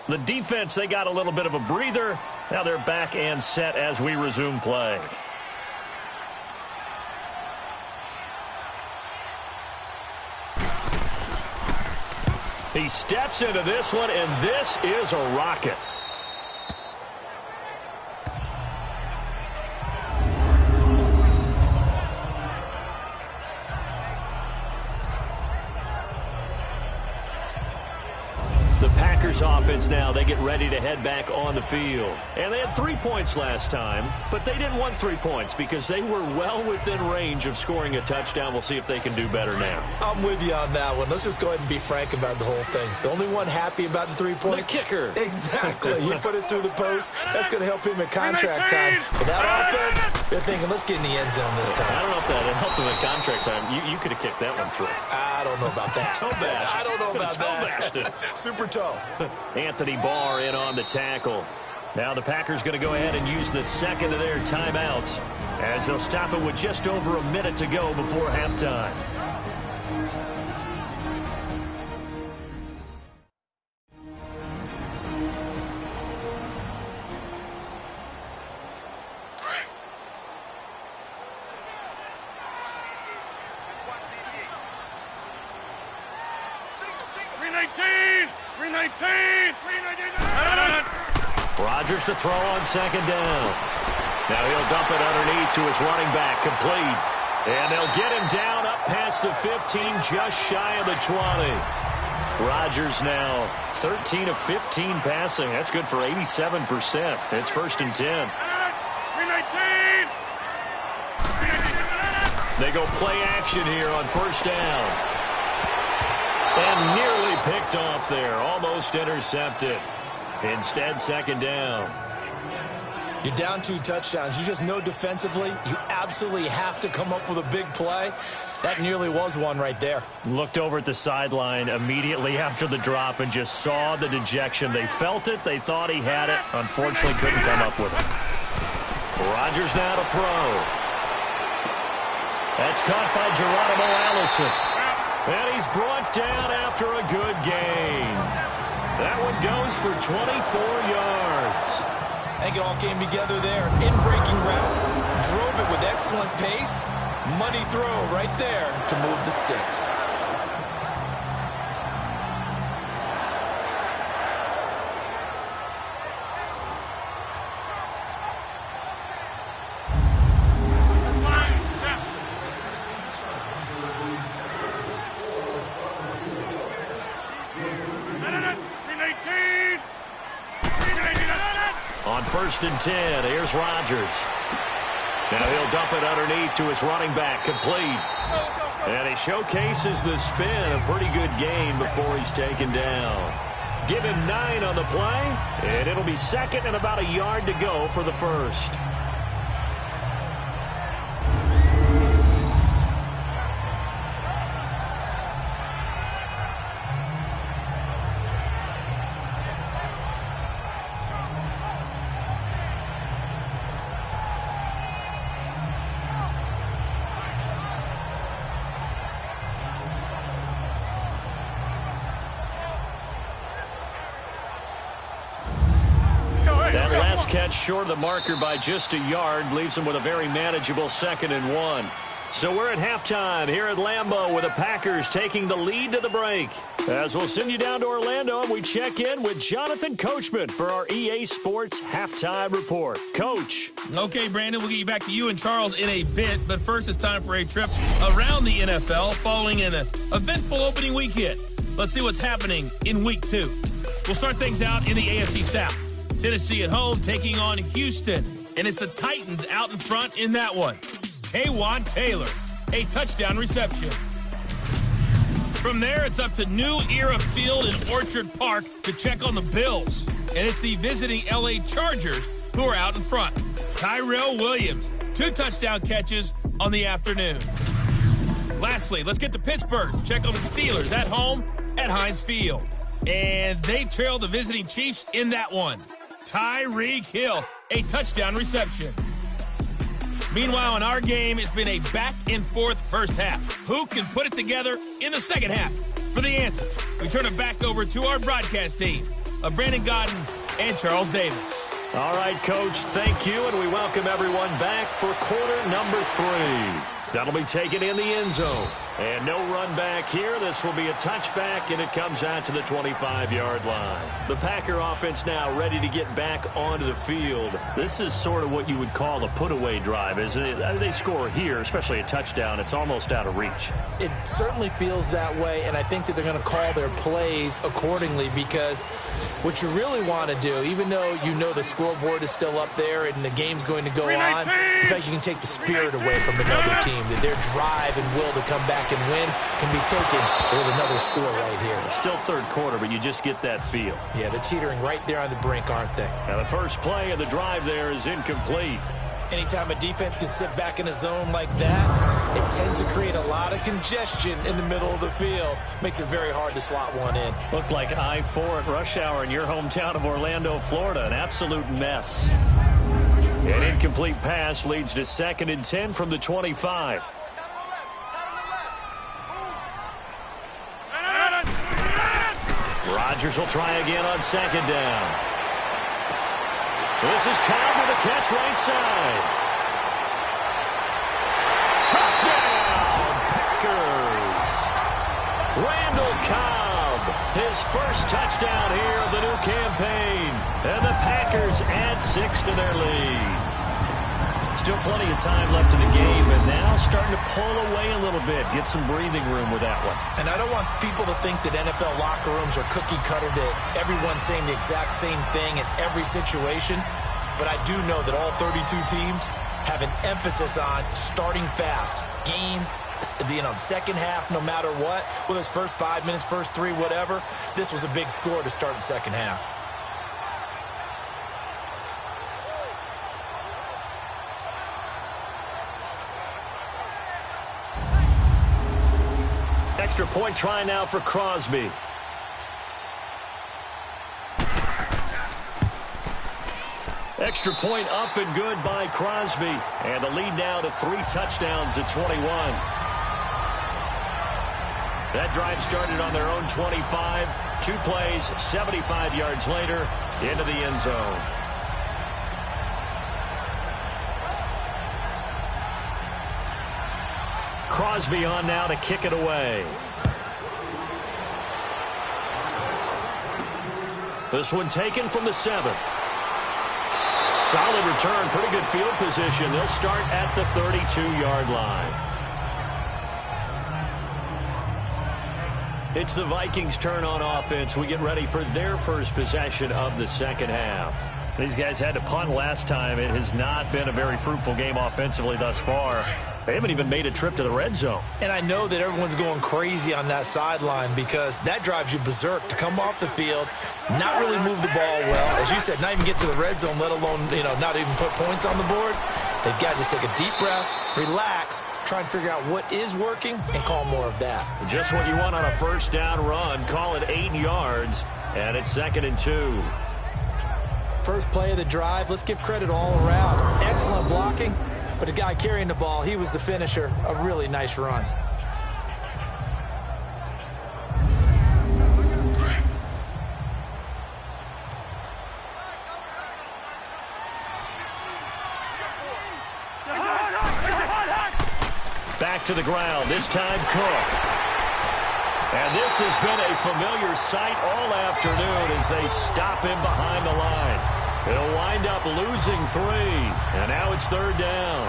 Speaker 2: The defense, they got a little bit of a breather. Now they're back and set as we resume play. He steps into this one, and this is a rocket. Offense now, they get ready to head back on the field. And they had 3 points last time, but they didn't want 3 points because they were well within range of scoring a touchdown. We'll see if they can do better now.
Speaker 3: I'm with you on that one. Let's just go ahead and be frank about the whole thing. The only one happy about the 3-point.
Speaker 2: The kicker.
Speaker 3: Exactly. He put it through the post. That's going to help him in contract time. But that offense, they're thinking, let's get in the end zone this time.
Speaker 2: I don't know if that helped him in contract time. You could have kicked that one through.
Speaker 3: I don't know about that.
Speaker 2: Toe bash.
Speaker 3: I don't know about
Speaker 2: that.
Speaker 3: Toe Super toe.
Speaker 2: Anthony Barr in on the tackle. Now the Packers going to go ahead and use the second of their timeouts, as they'll stop it with just over a minute to go before halftime. Rodgers to throw on second down. Now he'll dump it underneath to his running back, complete. And they'll get him down up past the 15, just shy of the 20. Rodgers now 13 of 15 passing. That's good for 87%. It's 1st and 10. They go play action here on first down. And nearly picked off there. Almost intercepted. Instead, second down.
Speaker 3: You're down 2 touchdowns. You just know defensively you absolutely have to come up with a big play. That nearly was one right there.
Speaker 2: Looked over at the sideline immediately after the drop and just saw the dejection. They felt it. They thought he had it. Unfortunately, couldn't come up with it. Rodgers now to throw. That's caught by Geronimo Allison. And he's brought down after a good gain. That one goes for 24 yards.
Speaker 3: I think it all came together there. In-breaking route, drove it with excellent pace. Money throw right there to move the sticks.
Speaker 2: On 1st and 10, here's Rodgers. Now he'll dump it underneath to his running back, complete. And he showcases the spin, a pretty good gain before he's taken down. Give him 9 on the play, and it'll be 2nd and about a yard to go for the first. That last catch short of the marker by just a yard leaves him with a very manageable 2nd and 1. So we're at halftime here at Lambeau with the Packers taking the lead to the break. As we'll send you down to Orlando and we check in with Jonathan Coachman for our EA Sports Halftime Report. Coach.
Speaker 1: Okay, Brandon, we'll get you back to you and Charles in a bit, but first it's time for a trip around the NFL following an eventful opening weekend. Let's see what's happening in Week 2. We'll start things out in the AFC South. Tennessee at home taking on Houston, and it's the Titans out in front in that one. Taywan Taylor, a touchdown reception. From there, it's up to New Era Field in Orchard Park to check on the Bills, and it's the visiting LA Chargers who are out in front. Tyrell Williams, 2 touchdown catches on the afternoon. Lastly, let's get to Pittsburgh. Check on the Steelers at home at Heinz Field, and they trail the visiting Chiefs in that one. Tyreek Hill, a touchdown reception. Meanwhile, in our game, it's been a back-and-forth first half. Who can put it together in the second half? For the answer, we turn it back over to our broadcast team of Brandon Godden and Charles Davis.
Speaker 2: All right, Coach, thank you, and we welcome everyone back for quarter number 3. That'll be taken in the end zone. And no run back here. This will be a touchback, and it comes out to the 25-yard line. The Packer offense now ready to get back onto the field. This is sort of what you would call a put-away drive. As they score here, especially a touchdown, it's almost out of reach.
Speaker 3: It certainly feels that way, and I think that they're going to call their plays accordingly because what you really want to do, even though you know the scoreboard is still up there and the game's going to go on, in fact, you can take the spirit away from another team, that their drive and will to come back and win can be taken with another score right here.
Speaker 2: Still third quarter, but you just get that feel.
Speaker 3: Yeah, they're teetering right there on the brink, aren't they?
Speaker 2: Now the first play of the drive there is incomplete.
Speaker 3: Anytime a defense can sit back in a zone like that, it tends to create a lot of congestion in the middle of the field. Makes it very hard to slot one in.
Speaker 2: Looked like I-4 at rush hour in your hometown of Orlando, Florida. An absolute mess. An incomplete pass leads to 2nd and 10 from the 25. Rodgers will try again on 2nd down. This is Cobb with a catch right side. Touchdown, Packers. Randall Cobb, his first touchdown here of the new campaign. And the Packers add 6 to their lead. Still plenty of time left in the game, and now starting to pull away a little bit, get some breathing room with that one.
Speaker 3: And I don't want people to think that NFL locker rooms are cookie cutter, that everyone's saying the exact same thing in every situation. But I do know that all 32 teams have an emphasis on starting fast. Game, the second half, no matter what, whether it's first 5 minutes, first 3, whatever, this was a big score to start the second half.
Speaker 2: Extra point try now for Crosby. Extra point up and good by Crosby. And the lead now to 3 touchdowns at 21. That drive started on their own 25. 2 plays, 75 yards later, into the end zone. Crosby on now to kick it away. This one taken from the 7. Solid return, pretty good field position. They'll start at the 32-yard line. It's the Vikings' turn on offense. We get ready for their first possession of the second half. These guys had to punt last time. It has not been a very fruitful game offensively thus far. They haven't even made a trip to the red zone. And I know that everyone's going crazy on that sideline because that drives you berserk to come off the field, not really move the ball well. As you said, not even get to the red zone, let alone, not even put points on the board. They've got to just take a deep breath, relax, try and figure out what is working, and call more of that. Just what you want on a first down run. Call it 8 yards, and it's 2nd and 2. First play of the drive, let's give credit all around. Excellent blocking, but the guy carrying the ball, he was the finisher. A really nice run. Back to the ground, this time Cook. And this has been a familiar sight all afternoon as they stop him behind the line. He'll wind up losing 3, and now it's 3rd down.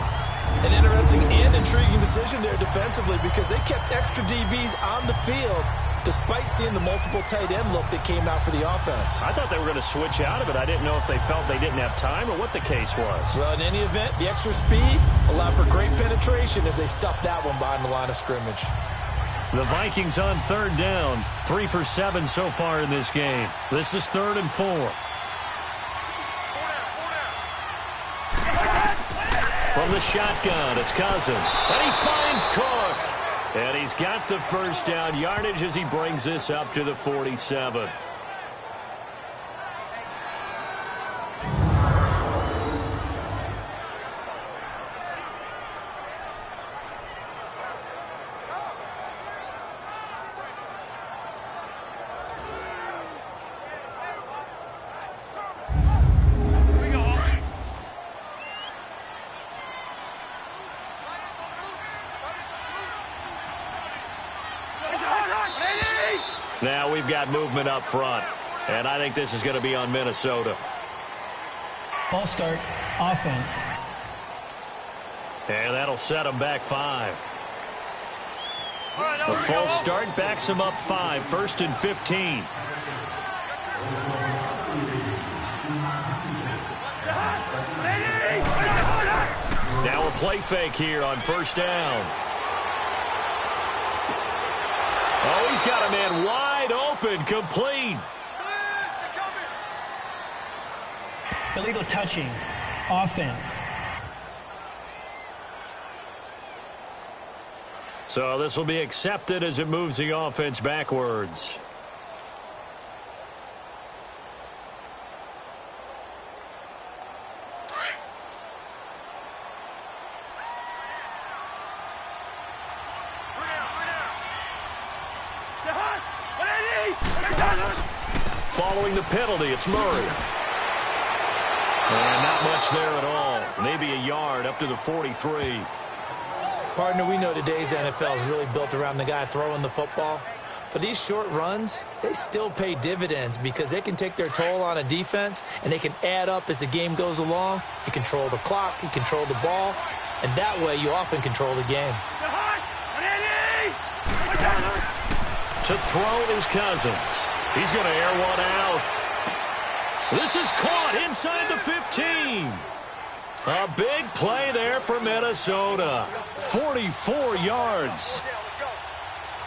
Speaker 2: An interesting and intriguing decision there defensively because they kept extra DBs on the field despite seeing the multiple tight end look that came out for the offense. I thought they were going to switch out of it. I didn't know if they felt they didn't have time or what the case was. Well, in any event, the extra speed allowed for great penetration as they stuffed that one behind the line of scrimmage. The Vikings on 3rd down, 3 for 7 so far in this game. This is 3rd and 4. From the shotgun, it's Cousins. And he finds Cook. And he's got the first down yardage as he brings this up to the 47. Now we've got movement up front, and I think this is going to be on Minnesota.
Speaker 6: False start, offense.
Speaker 2: And that'll set them back 5. The false start backs them up 5, 1st and 15. Now a play fake here on 1st down. Oh, he's got a man wide open, complete.
Speaker 6: Illegal touching, offense.
Speaker 2: So this will be accepted as it moves the offense backwards. Following the penalty, it's Murray. And not much there at all. Maybe a yard up to the 43.
Speaker 3: Partner, we know today's NFL is really built around the guy throwing the football. But these short runs, they still pay dividends because they can take their toll on a defense and they can add up as the game goes along. You control the clock, you control the ball, and that way you often control the game.
Speaker 2: To throw is Cousins. He's going to air one out. This is caught inside the 15. A big play there for Minnesota. 44 yards.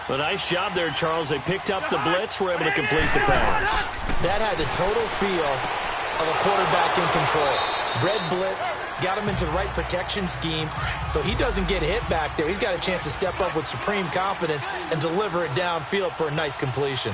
Speaker 2: A nice job there, Charles. They picked up the blitz, were able to complete the pass.
Speaker 3: That had the total feel of a quarterback in control. Red blitz, got him into the right protection scheme, so he doesn't get hit back there. He's got a chance to step up with supreme confidence and deliver it downfield for a nice completion.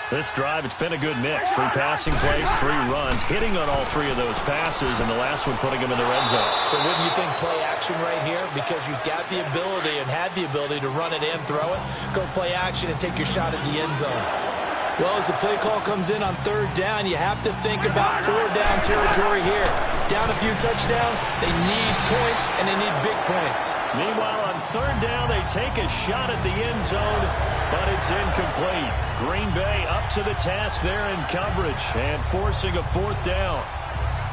Speaker 2: This drive, it's been a good mix. 3 passing plays, 3 runs, hitting on all 3 of those passes, and the last one putting him in the red zone.
Speaker 3: So wouldn't you think play action right here? Because you've got the ability and had the ability to run it and throw it. Go play action and take your shot at the end zone. Well, as the play call comes in on third down, you have to think about four-down territory here. Down a few touchdowns, they need points, and they need big points.
Speaker 2: Meanwhile, on third down, they take a shot at the end zone, but it's incomplete. Green Bay up to the task there in coverage and forcing a fourth down.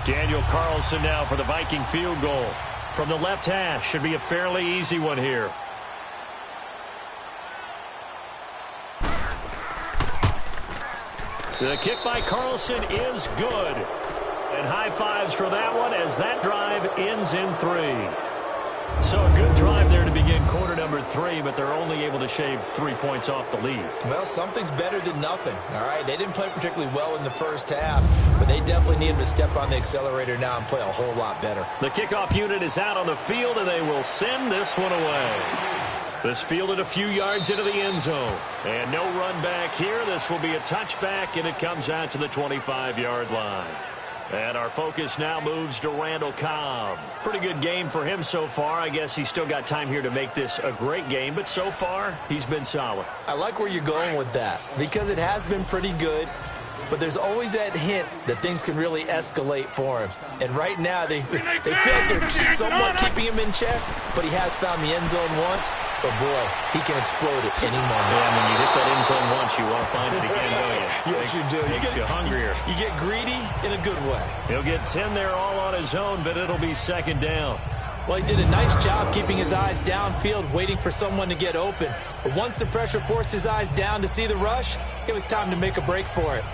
Speaker 2: Daniel Carlson now for the Viking field goal. From the left hash, should be a fairly easy one here. The kick by Carlson is good. And high fives for that one as that drive ends in 3. So a good drive there to begin quarter number 3, but they're only able to shave 3 points off the lead.
Speaker 3: Well, something's better than nothing, all right? They didn't play particularly well in the first half, but they definitely need them to step on the accelerator now and play a whole lot better.
Speaker 2: The kickoff unit is out on the field, and they will send this one away. This fielded a few yards into the end zone. And no run back here. This will be a touchback, and it comes out to the 25-yard line. And our focus now moves to Randall Cobb. Pretty good game for him so far. I guess he's still got time here to make this a great game, but so far, he's been solid.
Speaker 3: I like where you're going with that because it has been pretty good, but there's always that hint that things can really escalate for him. And right now, they feel like they're somewhat keeping him in check, but he has found the end zone once. But, boy, he can explode at any moment.
Speaker 2: Yeah, when you hit that end zone once, you want to find it again, don't you?
Speaker 3: Yes, you do.
Speaker 2: Makes you hungrier.
Speaker 3: You get greedy in a good way.
Speaker 2: He'll get 10 there all on his own, but it'll be second down.
Speaker 3: Well, he did a nice job keeping his eyes downfield, waiting for someone to get open. But once the pressure forced his eyes down to see the rush, it was time to make a break for it.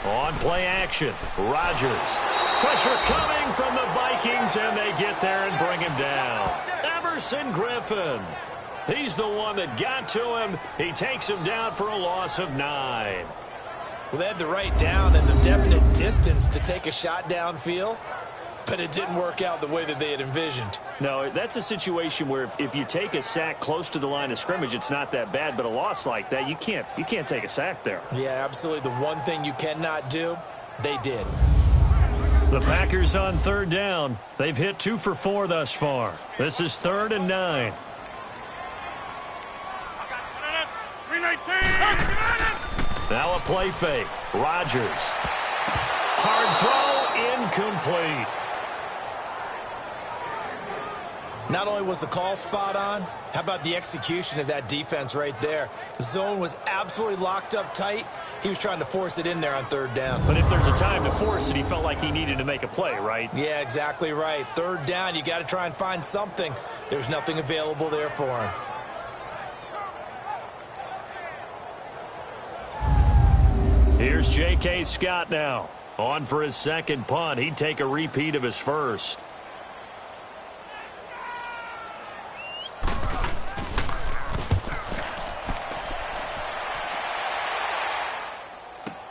Speaker 2: On play action, Rodgers. Pressure coming from the Vikings, and they get there and bring him down. Everson Griffin. He's the one that got to him. He takes him down for a loss of 9.
Speaker 3: Well, they had the right down and the definite distance to take a shot downfield, but it didn't work out the way that they had envisioned.
Speaker 2: No, that's a situation where if you take a sack close to the line of scrimmage, it's not that bad, but a loss like that, you can't take a sack there.
Speaker 3: Yeah, absolutely. The one thing you cannot do, they did.
Speaker 2: The Packers on third down. They've hit 2 for 4 thus far. This is 3rd and 9. Now a play fake. Rodgers. Hard throw, incomplete.
Speaker 3: Not only was the call spot on, how about the execution of that defense right there? The zone was absolutely locked up tight. He was trying to force it in there on third down.
Speaker 2: But if there's a time to force it, he felt like he needed to make a play, right?
Speaker 3: Yeah, exactly right. Third down, you got to try and find something. There's nothing available there for him.
Speaker 2: Here's J.K. Scott now. On for his second punt. He'd take a repeat of his first.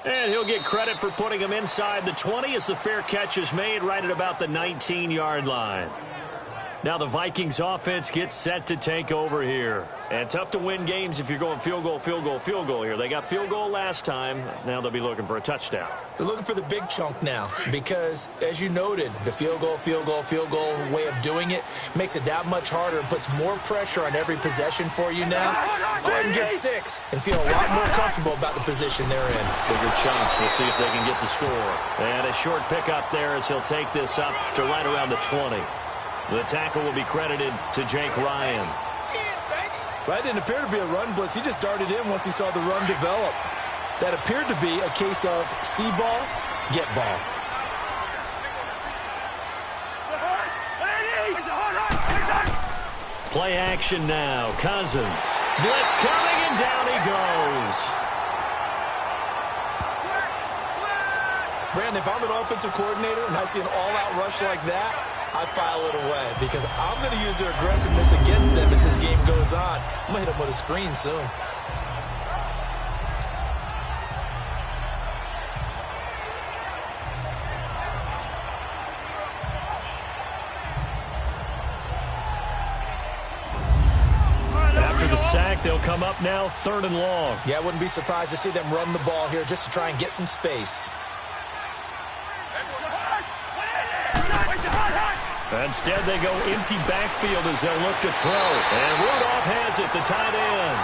Speaker 2: And he'll get credit for putting him inside the 20 as the fair catch is made right at about the 19-yard line. Now the Vikings offense gets set to take over here. And tough to win games if you're going field goal, field goal, field goal here. They got field goal last time. Now they'll be looking for a touchdown.
Speaker 3: They're looking for the big chunk now because, as you noted, the field goal, field goal, field goal way of doing it makes it that much harder and puts more pressure on every possession for you now. Go ahead and get 6 and feel a lot more comfortable about the position they're in.
Speaker 2: Bigger chunks. We'll see if they can get the score. And a short pickup there as he'll take this up to right around the 20. The tackle will be credited to Jake Ryan.
Speaker 3: That didn't appear to be a run blitz. He just darted in once he saw the run develop. That appeared to be a case of see ball, get ball.
Speaker 2: Play action now. Cousins. Blitz coming, and down he goes.
Speaker 3: Brandon, if I'm an offensive coordinator and I see an all-out rush like that, I file it away because I'm going to use their aggressiveness against them as this game goes on. I'm going to hit them with a screen soon. After
Speaker 2: the sack, they'll come up now 3rd and long.
Speaker 3: Yeah, I wouldn't be surprised to see them run the ball here just to try and get some space.
Speaker 2: Instead, they go empty backfield as they'll look to throw. And Rudolph has it, the tight end.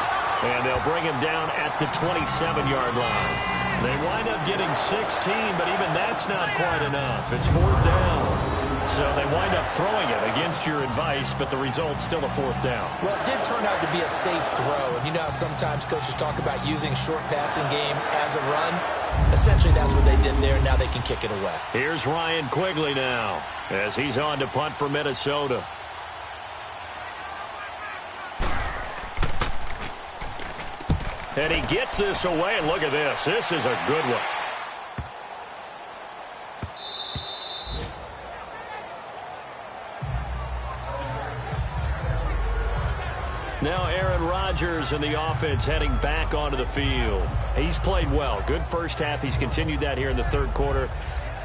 Speaker 2: And they'll bring him down at the 27-yard line. They wind up getting 16, but even that's not quite enough. It's 4th down. So they wind up throwing it against your advice, but the result's still a 4th down.
Speaker 3: Well, it did turn out to be a safe throw. And you know how sometimes coaches talk about using short passing game as a run? Essentially, that's what they did there. Now they can kick it away.
Speaker 2: Here's Ryan Quigley now as he's on to punt for Minnesota. And he gets this away, and look at this. This is a good one. Now Aaron Rodgers and the offense heading back onto the field. He's played well. Good first half. He's continued that here in the 3rd quarter.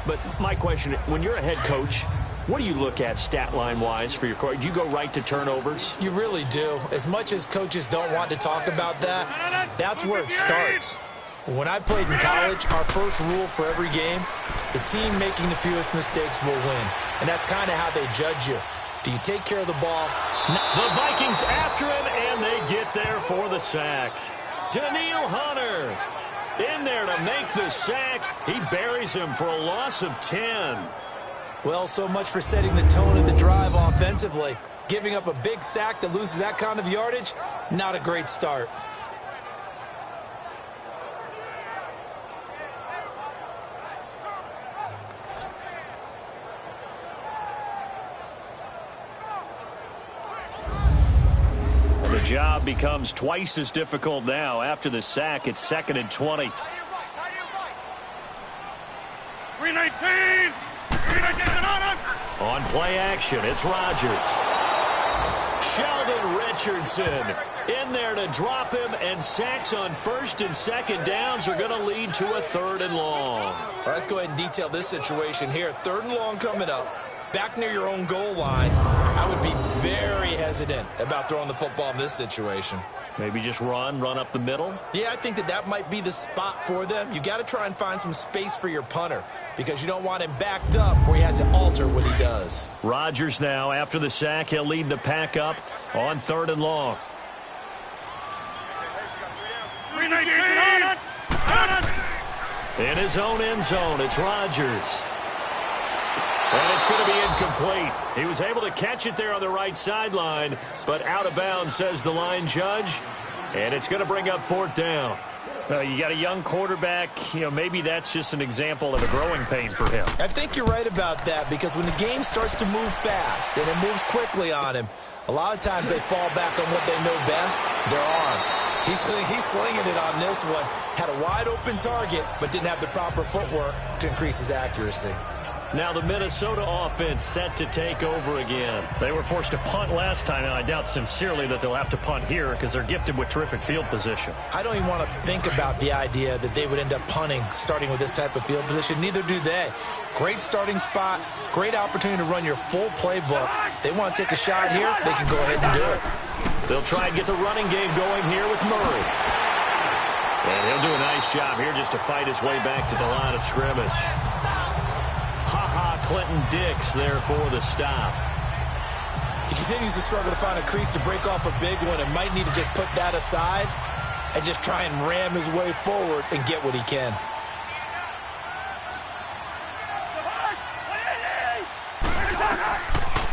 Speaker 2: But my question, when you're a head coach, what do you look at stat line-wise for your coach? Do you go right to turnovers?
Speaker 3: You really do. As much as coaches don't want to talk about that, that's where it starts. When I played in college, our first rule for every game, the team making the fewest mistakes will win. And that's kind of how they judge you. Do you take care of the ball?
Speaker 2: The Vikings after him, and they get there for the sack. Daniil Hunter in there to make the sack. He buries him for a loss of 10.
Speaker 3: Well, so much for setting the tone of the drive offensively. Giving up a big sack that loses that kind of yardage, not a great start.
Speaker 2: The job becomes twice as difficult now. After the sack, it's 2nd and 20.
Speaker 4: 319!
Speaker 2: On play action, it's Rodgers. Sheldon Richardson in there to drop him, and sacks on 1st and 2nd downs are going to lead to a 3rd and long.
Speaker 3: All right, let's go ahead and detail this situation here. 3rd and long coming up. Back near your own goal line. I would be very hesitant about throwing the football in this situation.
Speaker 2: Maybe just run up the middle?
Speaker 3: Yeah, I think that might be the spot for them. You got to try and find some space for your punter because you don't want him backed up where he has to alter what he does.
Speaker 2: Rodgers now, after the sack, he'll lead the pack up on 3rd and long.
Speaker 4: 319!
Speaker 2: In his own end zone, it's Rodgers. And it's going to be incomplete. He was able to catch it there on the right sideline, but out of bounds, says the line judge. And it's going to bring up 4th down. You got a young quarterback. Maybe that's just an example of a growing pain for him.
Speaker 3: I think you're right about that because when the game starts to move fast and it moves quickly on him, a lot of times they fall back on what they know best, their arm. He's slinging it on this one. Had a wide open target, but didn't have the proper footwork to increase his accuracy.
Speaker 2: Now the Minnesota offense set to take over again. They were forced to punt last time, and I doubt sincerely that they'll have to punt here because they're gifted with terrific field position.
Speaker 3: I don't even want to think about the idea that they would end up punting starting with this type of field position. Neither do they. Great starting spot, great opportunity to run your full playbook. They want to take a shot here, they can go ahead and do it.
Speaker 2: They'll try and get the running game going here with Murray. And he'll do a nice job here just to fight his way back to the line of scrimmage. Clinton Dix there for the stop.
Speaker 3: He continues to struggle to find a crease to break off a big one and might need to just put that aside and just try and ram his way forward and get what he can.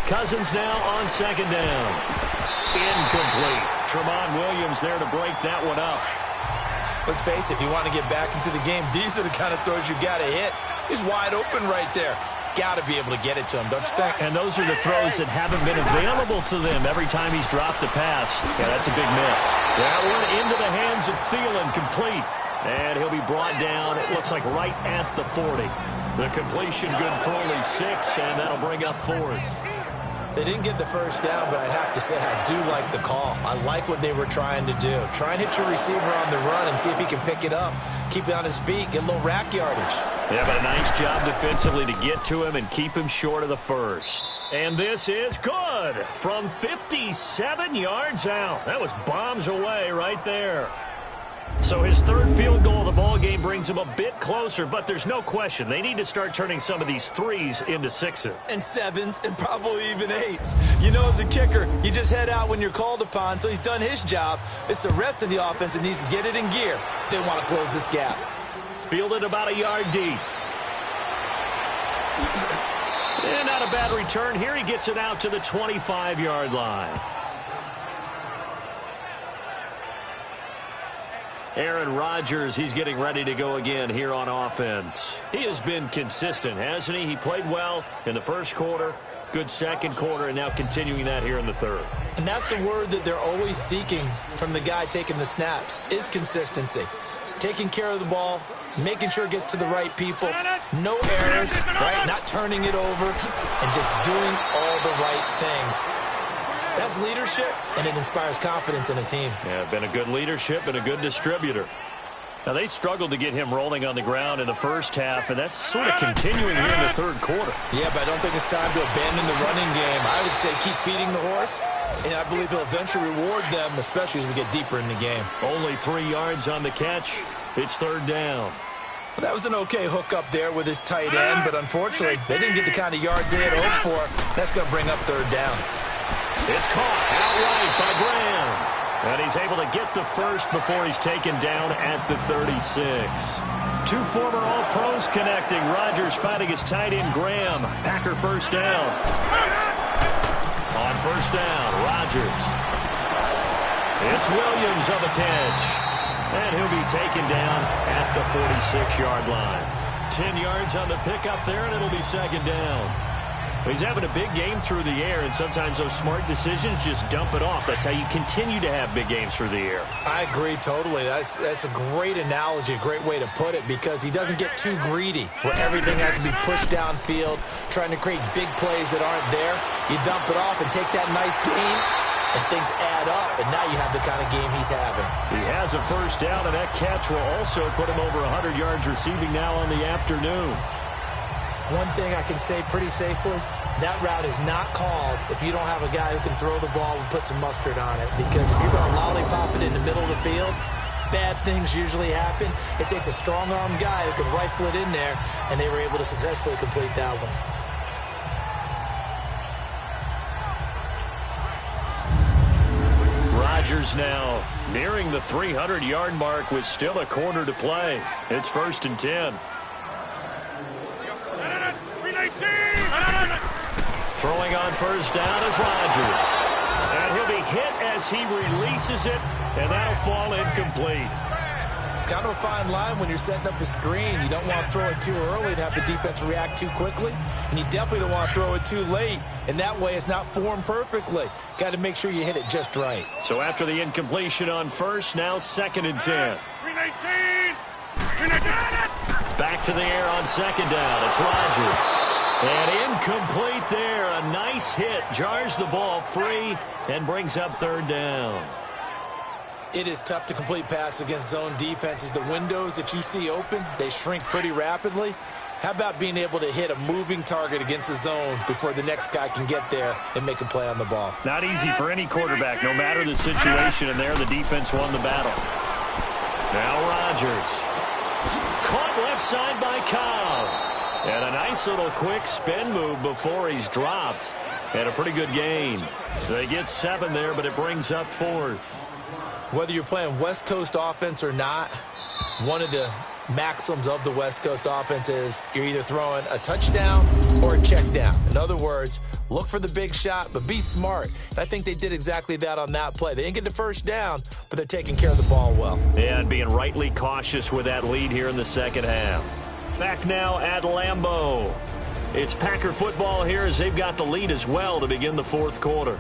Speaker 2: Cousins now on 2nd down. Incomplete. Tramon Williams there to break that one up.
Speaker 3: Let's face it, if you want to get back into the game, these are the kind of throws you got to hit. He's wide open right there. Got to be able to get it to him, don't you think?
Speaker 2: And those are the throws that haven't been available to them every time he's dropped a pass. Yeah, that's a big miss. That one into the hands of Thielen, complete. And he'll be brought down, it looks like right at the 40. The completion good for only 6, and that'll bring up 4th.
Speaker 3: They didn't get the first down, but I have to say I do like the call. I like what they were trying to do. Try and hit your receiver on the run and see if he can pick it up. Keep it on his feet, get a little rack yardage.
Speaker 2: Yeah, but a nice job defensively to get to him and keep him short of the first. And this is good from 57 yards out. That was bombs away right there. So his third field goal of the ball game brings him a bit closer, but there's no question they need to start turning some of these threes into sixes.
Speaker 3: And sevens and probably even eights. You know, as a kicker, you just head out when you're called upon, so he's done his job. It's the rest of the offense that needs to get it in gear. They want to close this gap.
Speaker 2: Fielded about a yard deep. And not a bad return here. He gets it out to the 25-yard line. Aaron Rodgers, he's getting ready to go again here on offense. He has been consistent, hasn't he? He played well in the first quarter, good second quarter, and now continuing that here in the third.
Speaker 3: And that's the word that they're always seeking from the guy taking the snaps, is consistency. Taking care of the ball, making sure it gets to the right people, no errors, right? Not turning it over, and just doing all the right things. That's leadership, and it inspires confidence in a team.
Speaker 2: Yeah, been a good leadership and a good distributor. Now, they struggled to get him rolling on the ground in the first half, and that's sort of continuing here in the third quarter.
Speaker 3: Yeah, but I don't think it's time to abandon the running game. I would say keep feeding the horse, and I believe he'll eventually reward them, especially as we get deeper in the game.
Speaker 2: Only 3 yards on the catch. It's third down.
Speaker 3: Well, that was an okay hook up there with his tight end, but unfortunately, they didn't get the kind of yards they had hoped for. That's going to bring up third down.
Speaker 2: It's caught outright by Graham. And he's able to get the first before he's taken down at the 36. 2 former All-Pros connecting. Rodgers fighting his tight end Graham. Packer first down. On first down, Rodgers. It's Williams on the catch. And he'll be taken down at the 46-yard line. 10 yards on the pickup there, and it'll be second down. He's having a big game through the air, and sometimes those smart decisions just dump it off. That's how you continue to have big games through the air.
Speaker 3: I agree totally. That's a great analogy, a great way to put it, because he doesn't get too greedy where everything has to be pushed downfield, trying to create big plays that aren't there. You dump it off and take that nice gain, and things add up, and now you have the kind of game he's having.
Speaker 2: He has a first down, and that catch will also put him over 100 yards receiving now on the afternoon.
Speaker 3: One thing I can say pretty safely, that route is not called if you don't have a guy who can throw the ball and put some mustard on it. Because if you're going to lollipop it in the middle of the field, bad things usually happen. It takes a strong-arm guy who can rifle it in there, and they were able to successfully complete that one.
Speaker 2: Rodgers now nearing the 300-yard mark with still a quarter to play. It's 1st and 10. Throwing on first down is Rodgers. And he'll be hit as he releases it, and that'll fall incomplete.
Speaker 3: Kind of a fine line when you're setting up a screen. You don't want to throw it too early to have the defense react too quickly, and you definitely don't want to throw it too late, and that way it's not formed perfectly. Got to make sure you hit it just right.
Speaker 2: So after the incompletion on first, now 2nd and 10. Back to the air on second down. It's Rodgers. And incomplete there. A nice hit. Jars the ball free and brings up third down.
Speaker 3: It is tough to complete passes against zone defenses. The windows that you see open, they shrink pretty rapidly. How about being able to hit a moving target against a zone before the next guy can get there and make a play on the ball?
Speaker 2: Not easy for any quarterback, no matter the situation, and there the defense won the battle. Now Rodgers. Caught left side by Cobb. And a nice little quick spin move before he's dropped. And a pretty good gain. So they get 7 there, but it brings up 4th.
Speaker 3: Whether you're playing West Coast offense or not, one of the maxims of the West Coast offense is you're either throwing a touchdown or a check down. In other words, look for the big shot, but be smart. And I think they did exactly that on that play. They didn't get the first down, but they're taking care of the ball well.
Speaker 2: Yeah, and being rightly cautious with that lead here in the second half. Back now at Lambeau. It's Packer football here as they've got the lead as well to begin the fourth quarter.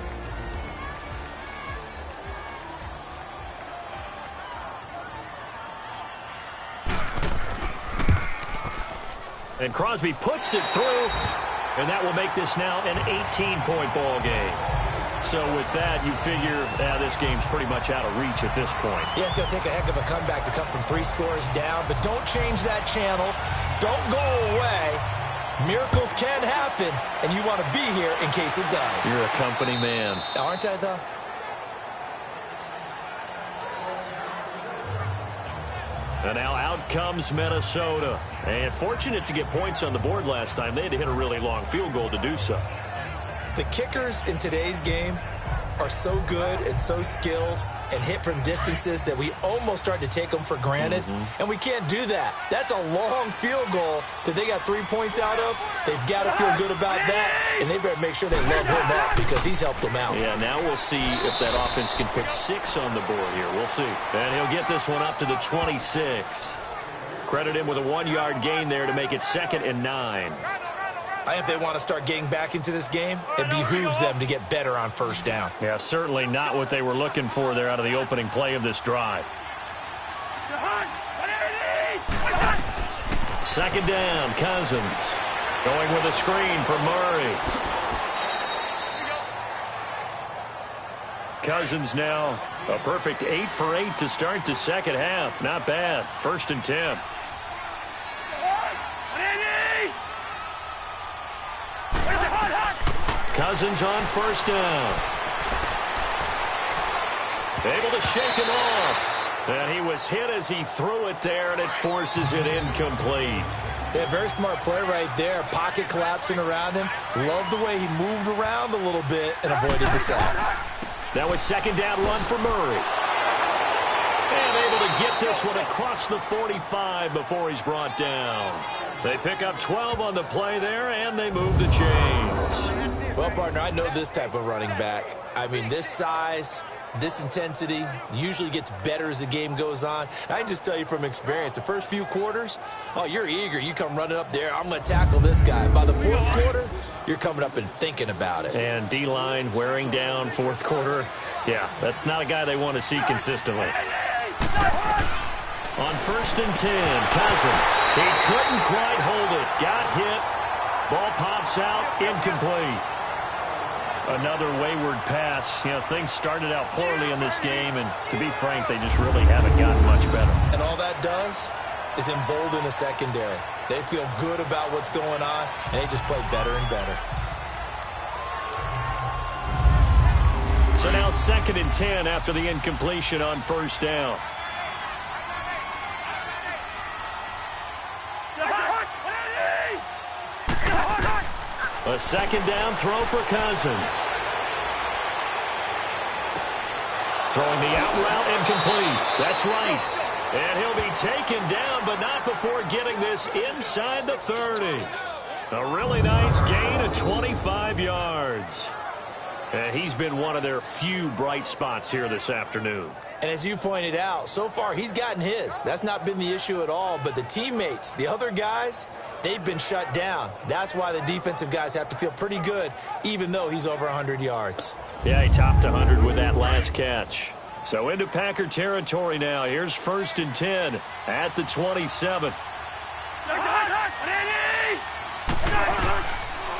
Speaker 2: And Crosby puts it through, and that will make this now an 18-point ball game. So with that, you figure this game's pretty much out of reach at this point.
Speaker 3: Yeah, it's going to take a heck of a comeback to come from 3 scores down, but don't change that channel. Don't go away. Miracles can happen, and you want to be here in case it does.
Speaker 2: You're a company man.
Speaker 3: Aren't I, though?
Speaker 2: And now out comes Minnesota. And fortunate to get points on the board last time. They had to hit a really long field goal to do so.
Speaker 3: The kickers in today's game are so good and so skilled and hit from distances that we almost start to take them for granted. And we can't do that. That's a long field goal that they got 3 points out of. They've got to feel good about that, and they better make sure they love him up because he's helped them out.
Speaker 2: Yeah, now we'll see if that offense can put 6 on the board here. We'll see. And he'll get this one up to the 26. Credit him with a 1-yard gain there to make it 2nd and 9.
Speaker 3: If they want to start getting back into this game, it behooves them to get better on first down.
Speaker 2: Yeah, certainly not what they were looking for there out of the opening play of this drive. 2nd down, Cousins. Going with a screen for Murray. Cousins now a perfect 8 for 8 to start the second half. Not bad. 1st and 10. Cousins on 1st down. Able to shake him off. And he was hit as he threw it there, and it forces it incomplete.
Speaker 3: Yeah, very smart play right there. Pocket collapsing around him. Love the way he moved around a little bit and avoided the sack.
Speaker 2: That was 2nd down run for Murray. And able to get this one across the 45 before he's brought down. They pick up 12 on the play there, and they move the chains.
Speaker 3: Well, partner, I know this type of running back. I mean, this size, this intensity usually gets better as the game goes on. And I can just tell you from experience, the first few quarters, you're eager. You come running up there, I'm going to tackle this guy. By the 4th quarter, you're coming up and thinking about it.
Speaker 2: And D-line wearing down 4th quarter. Yeah, that's not a guy they want to see consistently. On 1st and 10, Cousins. He couldn't quite hold it. Got hit. Ball pops out. Incomplete. Another wayward pass. You know, things started out poorly in this game, and to be frank, they just really haven't gotten much better.
Speaker 3: And all that does is embolden the secondary. They feel good about what's going on, and they just play better and better.
Speaker 2: So now 2nd and 10 after the incompletion on 1st down. A 2nd down throw for Cousins. Throwing the out route incomplete. That's right. And he'll be taken down, but not before getting this inside the 30. A really nice gain of 25 yards. And he's been one of their few bright spots here this afternoon.
Speaker 3: And as you pointed out, so far he's gotten his. That's not been the issue at all. But the teammates, the other guys, they've been shut down. That's why the defensive guys have to feel pretty good, even though he's over 100 yards.
Speaker 2: Yeah, he topped 100 with that last catch. So into Packer territory now. Here's 1st and 10 at the 27.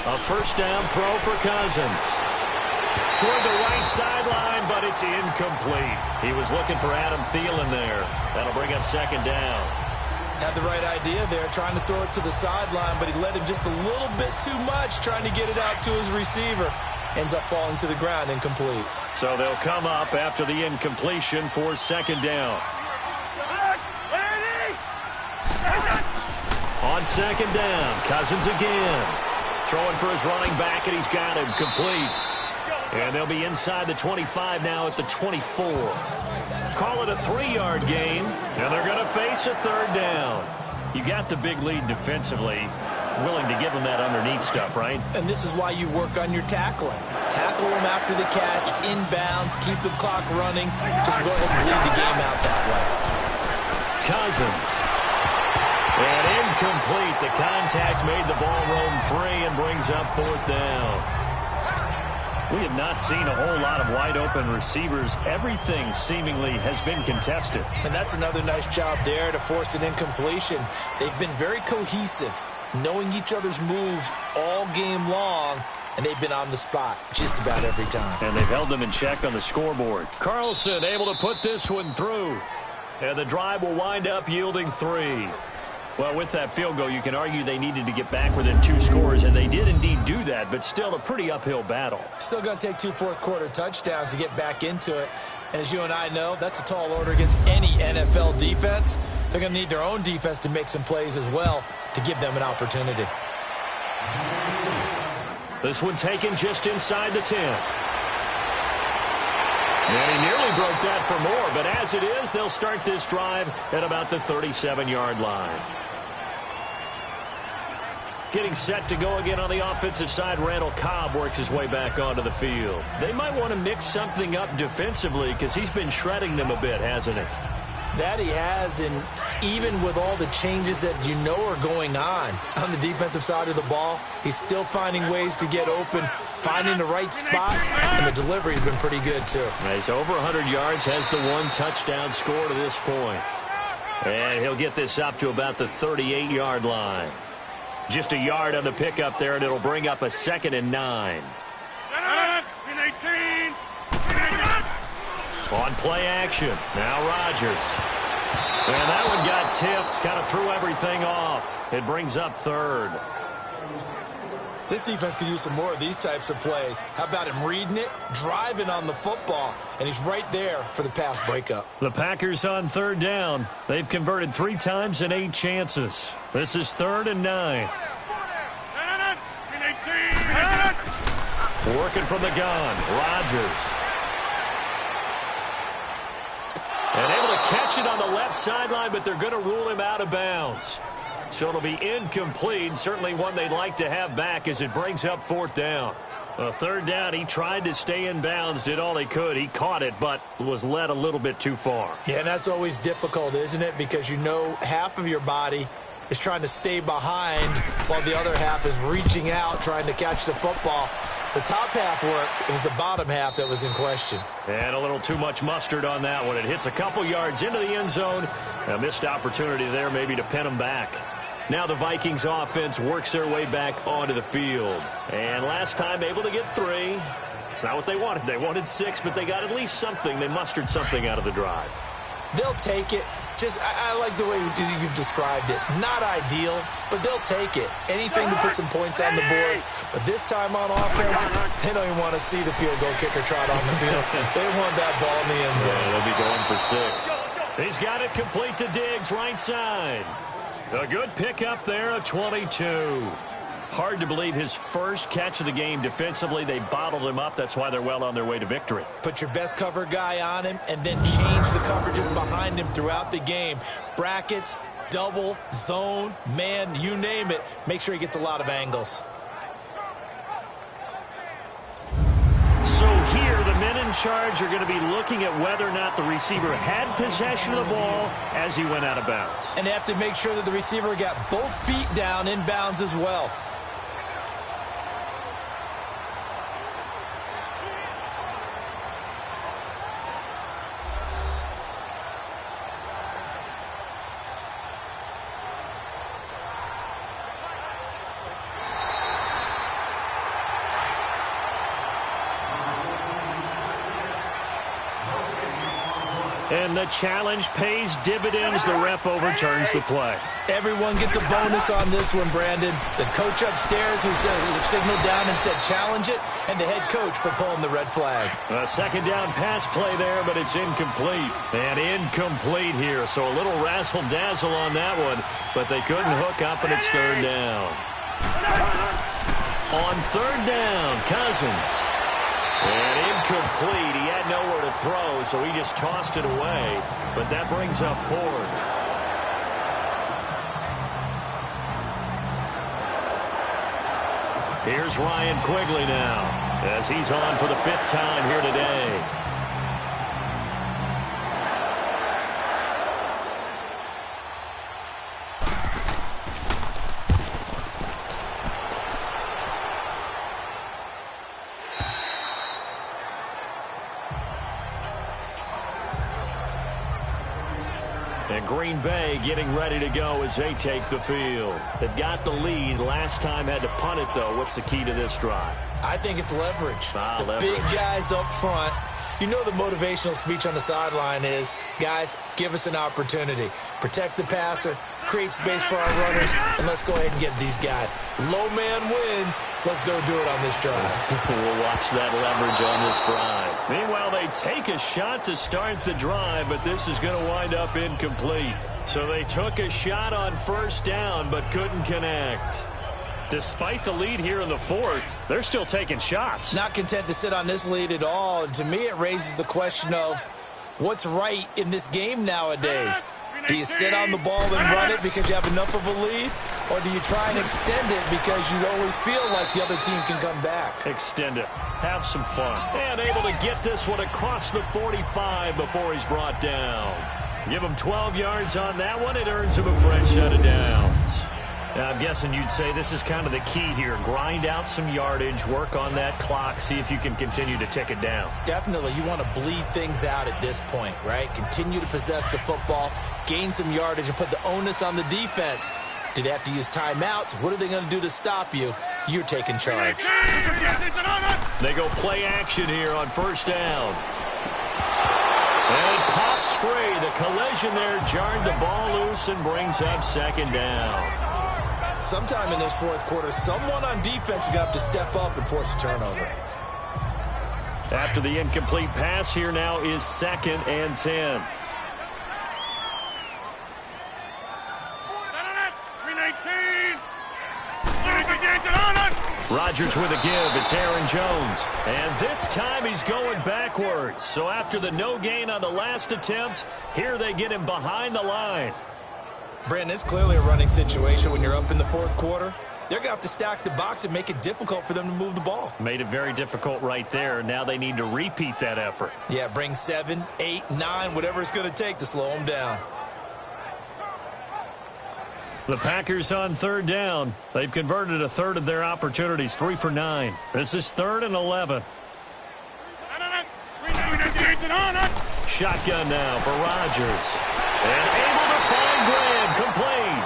Speaker 2: A 1st down throw for Cousins. Toward the right sideline, but it's incomplete. He was looking for Adam Thielen there. That'll bring up 2nd down.
Speaker 3: Had the right idea there, trying to throw it to the sideline, but he let him just a little bit too much, trying to get it out to his receiver. Ends up falling to the ground, incomplete.
Speaker 2: So they'll come up after the incompletion for 2nd down. On 2nd down, Cousins again. Throwing for his running back, and he's got him complete. And they'll be inside the 25 now at the 24. Call it a 3-yard gain, and they're going to face a 3rd down. You got the big lead defensively, willing to give them that underneath stuff, right?
Speaker 3: And this is why you work on your tackling. Tackle them after the catch, inbounds, keep the clock running. Just go ahead and lead the game out that way.
Speaker 2: Cousins. And incomplete. The contact made the ball roam free and brings up 4th down. We have not seen a whole lot of wide-open receivers. Everything seemingly has been contested.
Speaker 3: And that's another nice job there to force an incompletion. They've been very cohesive, knowing each other's moves all game long, and they've been on the spot just about every time.
Speaker 2: And they've held them in check on the scoreboard. Carlson able to put this one through. And the drive will wind up yielding 3. Well, with that field goal, you can argue they needed to get back within 2 scores, and they did indeed do that, but still a pretty uphill battle.
Speaker 3: Still going to take 2 fourth-quarter touchdowns to get back into it. And as you and I know, that's a tall order against any NFL defense. They're going to need their own defense to make some plays as well to give them an opportunity.
Speaker 2: This one taken just inside the 10. And he nearly broke that for more, but as it is, they'll start this drive at about the 37-yard line. Getting set to go again on the offensive side, Randall Cobb works his way back onto the field. They might want to mix something up defensively because he's been shredding them a bit, hasn't he?
Speaker 3: That he has, and even with all the changes that you know are going on the defensive side of the ball, he's still finding ways to get open, finding the right spots, and the delivery's been pretty good too.
Speaker 2: He's over 100 yards, has the 1 touchdown score to this point. And he'll get this up to about the 38-yard line. Just a yard on the pickup there, and it'll bring up a 2nd and 9. On play action, now Rodgers. And that one got tipped, kind of threw everything off. It brings up 3rd.
Speaker 3: This defense could use some more of these types of plays. How about him reading it, driving on the football, and he's right there for the pass breakup.
Speaker 2: The Packers on 3rd down. They've converted 3 times in 8 chances. This is 3rd and 9. Working from the gun, Rodgers. And able to catch it on the left sideline, but they're going to rule him out of bounds. So it'll be incomplete, certainly one they'd like to have back as it brings up 4th down. 3rd down, he tried to stay in bounds, did all he could. He caught it, but was led a little bit too far.
Speaker 3: Yeah, and that's always difficult, isn't it? Because you know half of your body is trying to stay behind while the other half is reaching out, trying to catch the football. The top half worked. It was the bottom half that was in question.
Speaker 2: And a little too much mustard on that one. It hits a couple yards into the end zone. A missed opportunity there maybe to pin him back. Now the Vikings offense works their way back onto the field. And last time able to get 3. It's not what they wanted. They wanted 6, but they got at least something. They mustered something out of the drive.
Speaker 3: They'll take it. I like the way you've described it. Not ideal, but they'll take it. Anything to put some points on the board. But this time on offense, they don't even want to see the field goal kicker trot on the field. They want that ball in the end zone.
Speaker 2: Yeah, they'll be going for 6. He's got it complete to Diggs, right side. A good pickup there, a 22. Hard to believe his first catch of the game defensively. They bottled him up. That's why they're well on their way to victory.
Speaker 3: Put your best cover guy on him and then change the coverages behind him throughout the game. Brackets, double, zone, man, you name it. Make sure he gets a lot of angles.
Speaker 2: So here, the men in charge are going to be looking at whether or not the receiver had possession of the ball as he went out of bounds.
Speaker 3: And they have to make sure that the receiver got both feet down in bounds as well.
Speaker 2: And the challenge pays dividends. The ref overturns the play.
Speaker 3: Everyone gets a bonus on this one, Brandon. The coach upstairs who signaled down and said challenge it, and the head coach for pulling the red flag.
Speaker 2: A 2nd down pass play there, but it's incomplete. And incomplete here, so a little razzle-dazzle on that one, but they couldn't hook up, and it's 3rd down. On 3rd down, Cousins. And incomplete. He had nowhere to throw, so he just tossed it away. But that brings up 4th. Here's Ryan Quigley now, as he's on for the 5th time here today. And Green Bay getting ready to go as they take the field. They've got the lead. Last time had to punt it, though. What's the key to this drive?
Speaker 3: I think it's leverage.
Speaker 2: Leverage.
Speaker 3: Big guys up front You know the motivational speech on the sideline is, guys, give us an opportunity. Protect the passer, create space for our runners, and let's go ahead and get these guys. Low man wins. Let's go do it on this drive.
Speaker 2: We'll watch that leverage on this drive. Meanwhile, they take a shot to start the drive, but this is going to wind up incomplete. So they took a shot on first down, but couldn't connect. Despite the lead here in the fourth, they're still taking shots.
Speaker 3: Not content to sit on this lead at all. And to me, it raises the question of what's right in this game nowadays. Do you sit on the ball and run it because you have enough of a lead? Or do you try and extend it because you always feel like the other team can come back?
Speaker 2: Extend it. Have some fun. And able to get this one across the 45 before he's brought down. Give him 12 yards on that one. It earns him a fresh set of downs. Now, I'm guessing you'd say this is kind of the key here. Grind out some yardage, work on that clock, see if you can continue to tick it down.
Speaker 3: Definitely. You want to bleed things out at this point, right? Continue to possess the football, gain some yardage, and put the onus on the defense. Do they have to use timeouts? What are they going to do to stop you? You're taking charge.
Speaker 2: They go play action here on first down. And it pops free. The collision there jarred the ball loose and brings up second down.
Speaker 3: Sometime in this fourth quarter, someone on defense is going to have to step up and force a turnover.
Speaker 2: After the incomplete pass, here now is 2nd and 10. Rodgers with a give. It's Aaron Jones. And this time he's going backwards. So after the no gain on the last attempt, here they get him behind the line.
Speaker 3: Brandon, it's clearly a running situation when you're up in the fourth quarter. They're going to have to stack the box and make it difficult for them to move the ball.
Speaker 2: Made it very difficult right there. Now they need to repeat that effort.
Speaker 3: Yeah, bring 7, 8, 9, whatever it's going to take to slow them down.
Speaker 2: The Packers on third down. They've converted a third of their opportunities, 3 for 9. This is 3rd and 11. Shotgun now for Rodgers. And able to find Graham, complete.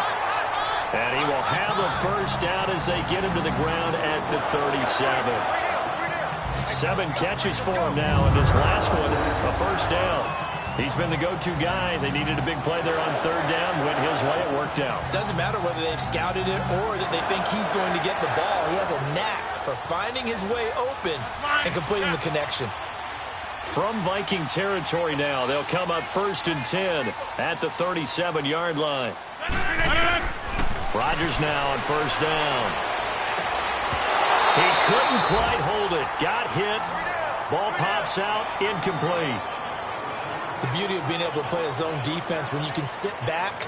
Speaker 2: And he will have a first down as they get him to the ground at the 37. 7 catches for him now, and this last one, a first down. He's been the go-to guy. They needed a big play there on third down. Went his way. It worked out.
Speaker 3: Doesn't matter whether they've scouted it or that they think he's going to get the ball. He has a knack for finding his way open and completing the connection.
Speaker 2: From Viking territory now, they'll come up 1st and 10 at the 37-yard line. Rodgers now on first down. He couldn't quite hold it. Got hit. Ball pops out. Incomplete.
Speaker 3: The beauty of being able to play a zone defense when you can sit back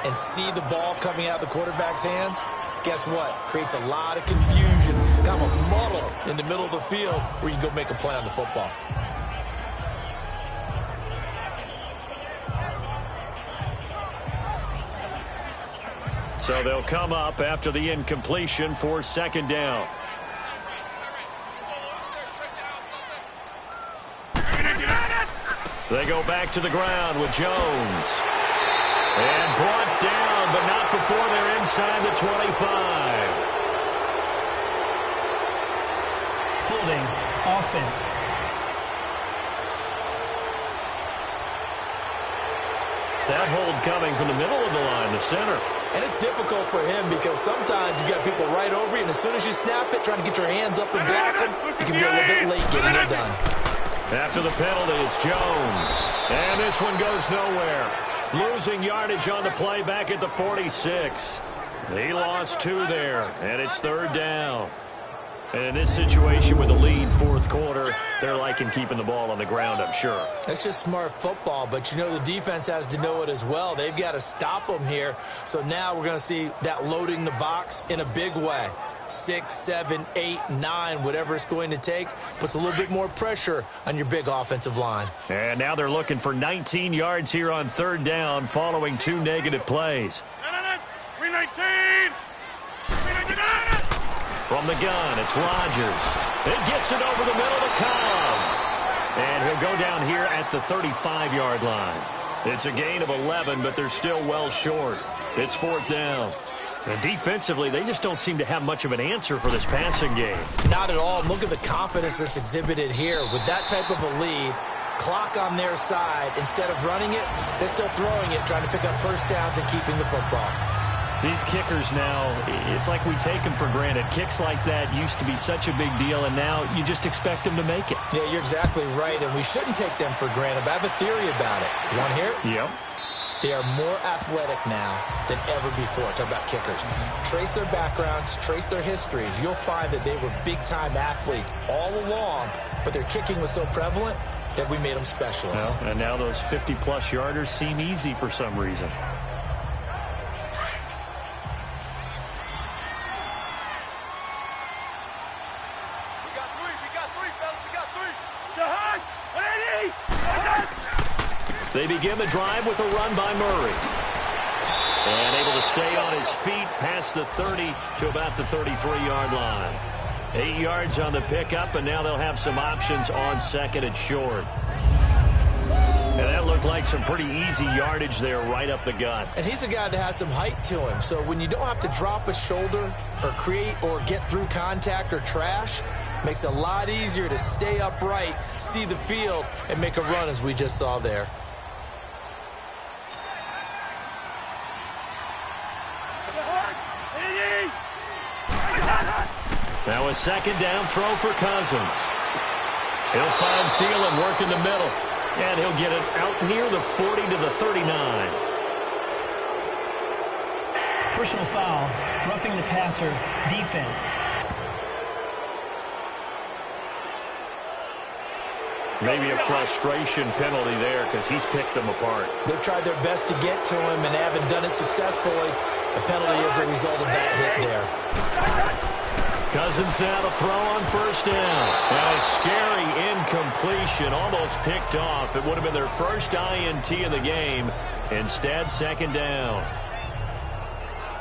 Speaker 3: and see the ball coming out of the quarterback's hands, guess what? Creates a lot of confusion, kind of a muddle in the middle of the field where you can go make a play on the football.
Speaker 2: So they'll come up after the incompletion for 2nd down. They go back to the ground with Jones. And brought down, but not before they're inside the 25.
Speaker 6: Holding offense.
Speaker 2: That hold coming from the middle of the line, the center.
Speaker 3: And it's difficult for him because sometimes you got people right over you, and as soon as you snap it, trying to get your hands up and block them, you can be a little bit late getting it done.
Speaker 2: After the penalty, it's Jones. And this one goes nowhere. Losing yardage on the play back at the 46. He lost 2 there, and it's 3rd down. And in this situation with the lead fourth quarter, they're liking keeping the ball on the ground, I'm sure.
Speaker 3: That's just smart football, but you know the defense has to know it as well. They've got to stop them here. So now we're going to see that loading the box in a big way. 6, 7, 8, 9, whatever it's going to take, puts a little bit more pressure on your big offensive line.
Speaker 2: And now they're looking for 19 yards here on 3rd down following 2 negative plays.
Speaker 4: 319!
Speaker 2: From the gun, it's Rodgers. It gets it over the middle of the column. And he'll go down here at the 35-yard line. It's a gain of 11, but they're still well short. It's 4th down. And defensively, they just don't seem to have much of an answer for this passing game.
Speaker 3: Not at all. Look at the confidence that's exhibited here. With that type of a lead, clock on their side, instead of running it, they're still throwing it, trying to pick up first downs and keeping the football.
Speaker 2: These kickers now, it's like we take them for granted. Kicks like that used to be such a big deal, and now you just expect them to make it.
Speaker 3: Yeah, you're exactly right, and we shouldn't take them for granted. But I have a theory about it. You want to hear it?
Speaker 2: Yep.
Speaker 3: They are more athletic now than ever before. Talk about kickers. Trace their backgrounds, trace their histories. You'll find that they were big-time athletes all along, but their kicking was so prevalent that we made them specialists.
Speaker 2: Well, and now those 50-plus yarders seem easy for some reason. They begin the drive with a run by Murray. And able to stay on his feet past the 30 to about the 33-yard line. 8 yards on the pickup, and now they'll have some options on second and short. And that looked like some pretty easy yardage there right up the gut.
Speaker 3: And he's a guy that has some height to him. So when you don't have to drop a shoulder or create or get through contact or trash, makes it a lot easier to stay upright, see the field, and make a run as we just saw there.
Speaker 2: Now a second down throw for Cousins. He'll find Thielen work in the middle. And he'll get it out near the 40 to the 39.
Speaker 6: Personal foul, roughing the passer, defense.
Speaker 2: Maybe a frustration penalty there because he's picked them apart.
Speaker 3: They've tried their best to get to him and haven't done it successfully. A penalty as a result of that hit there.
Speaker 2: Cousins now to throw on first down. Now a scary incompletion, almost picked off. It would have been their first INT of the game. Instead, second down.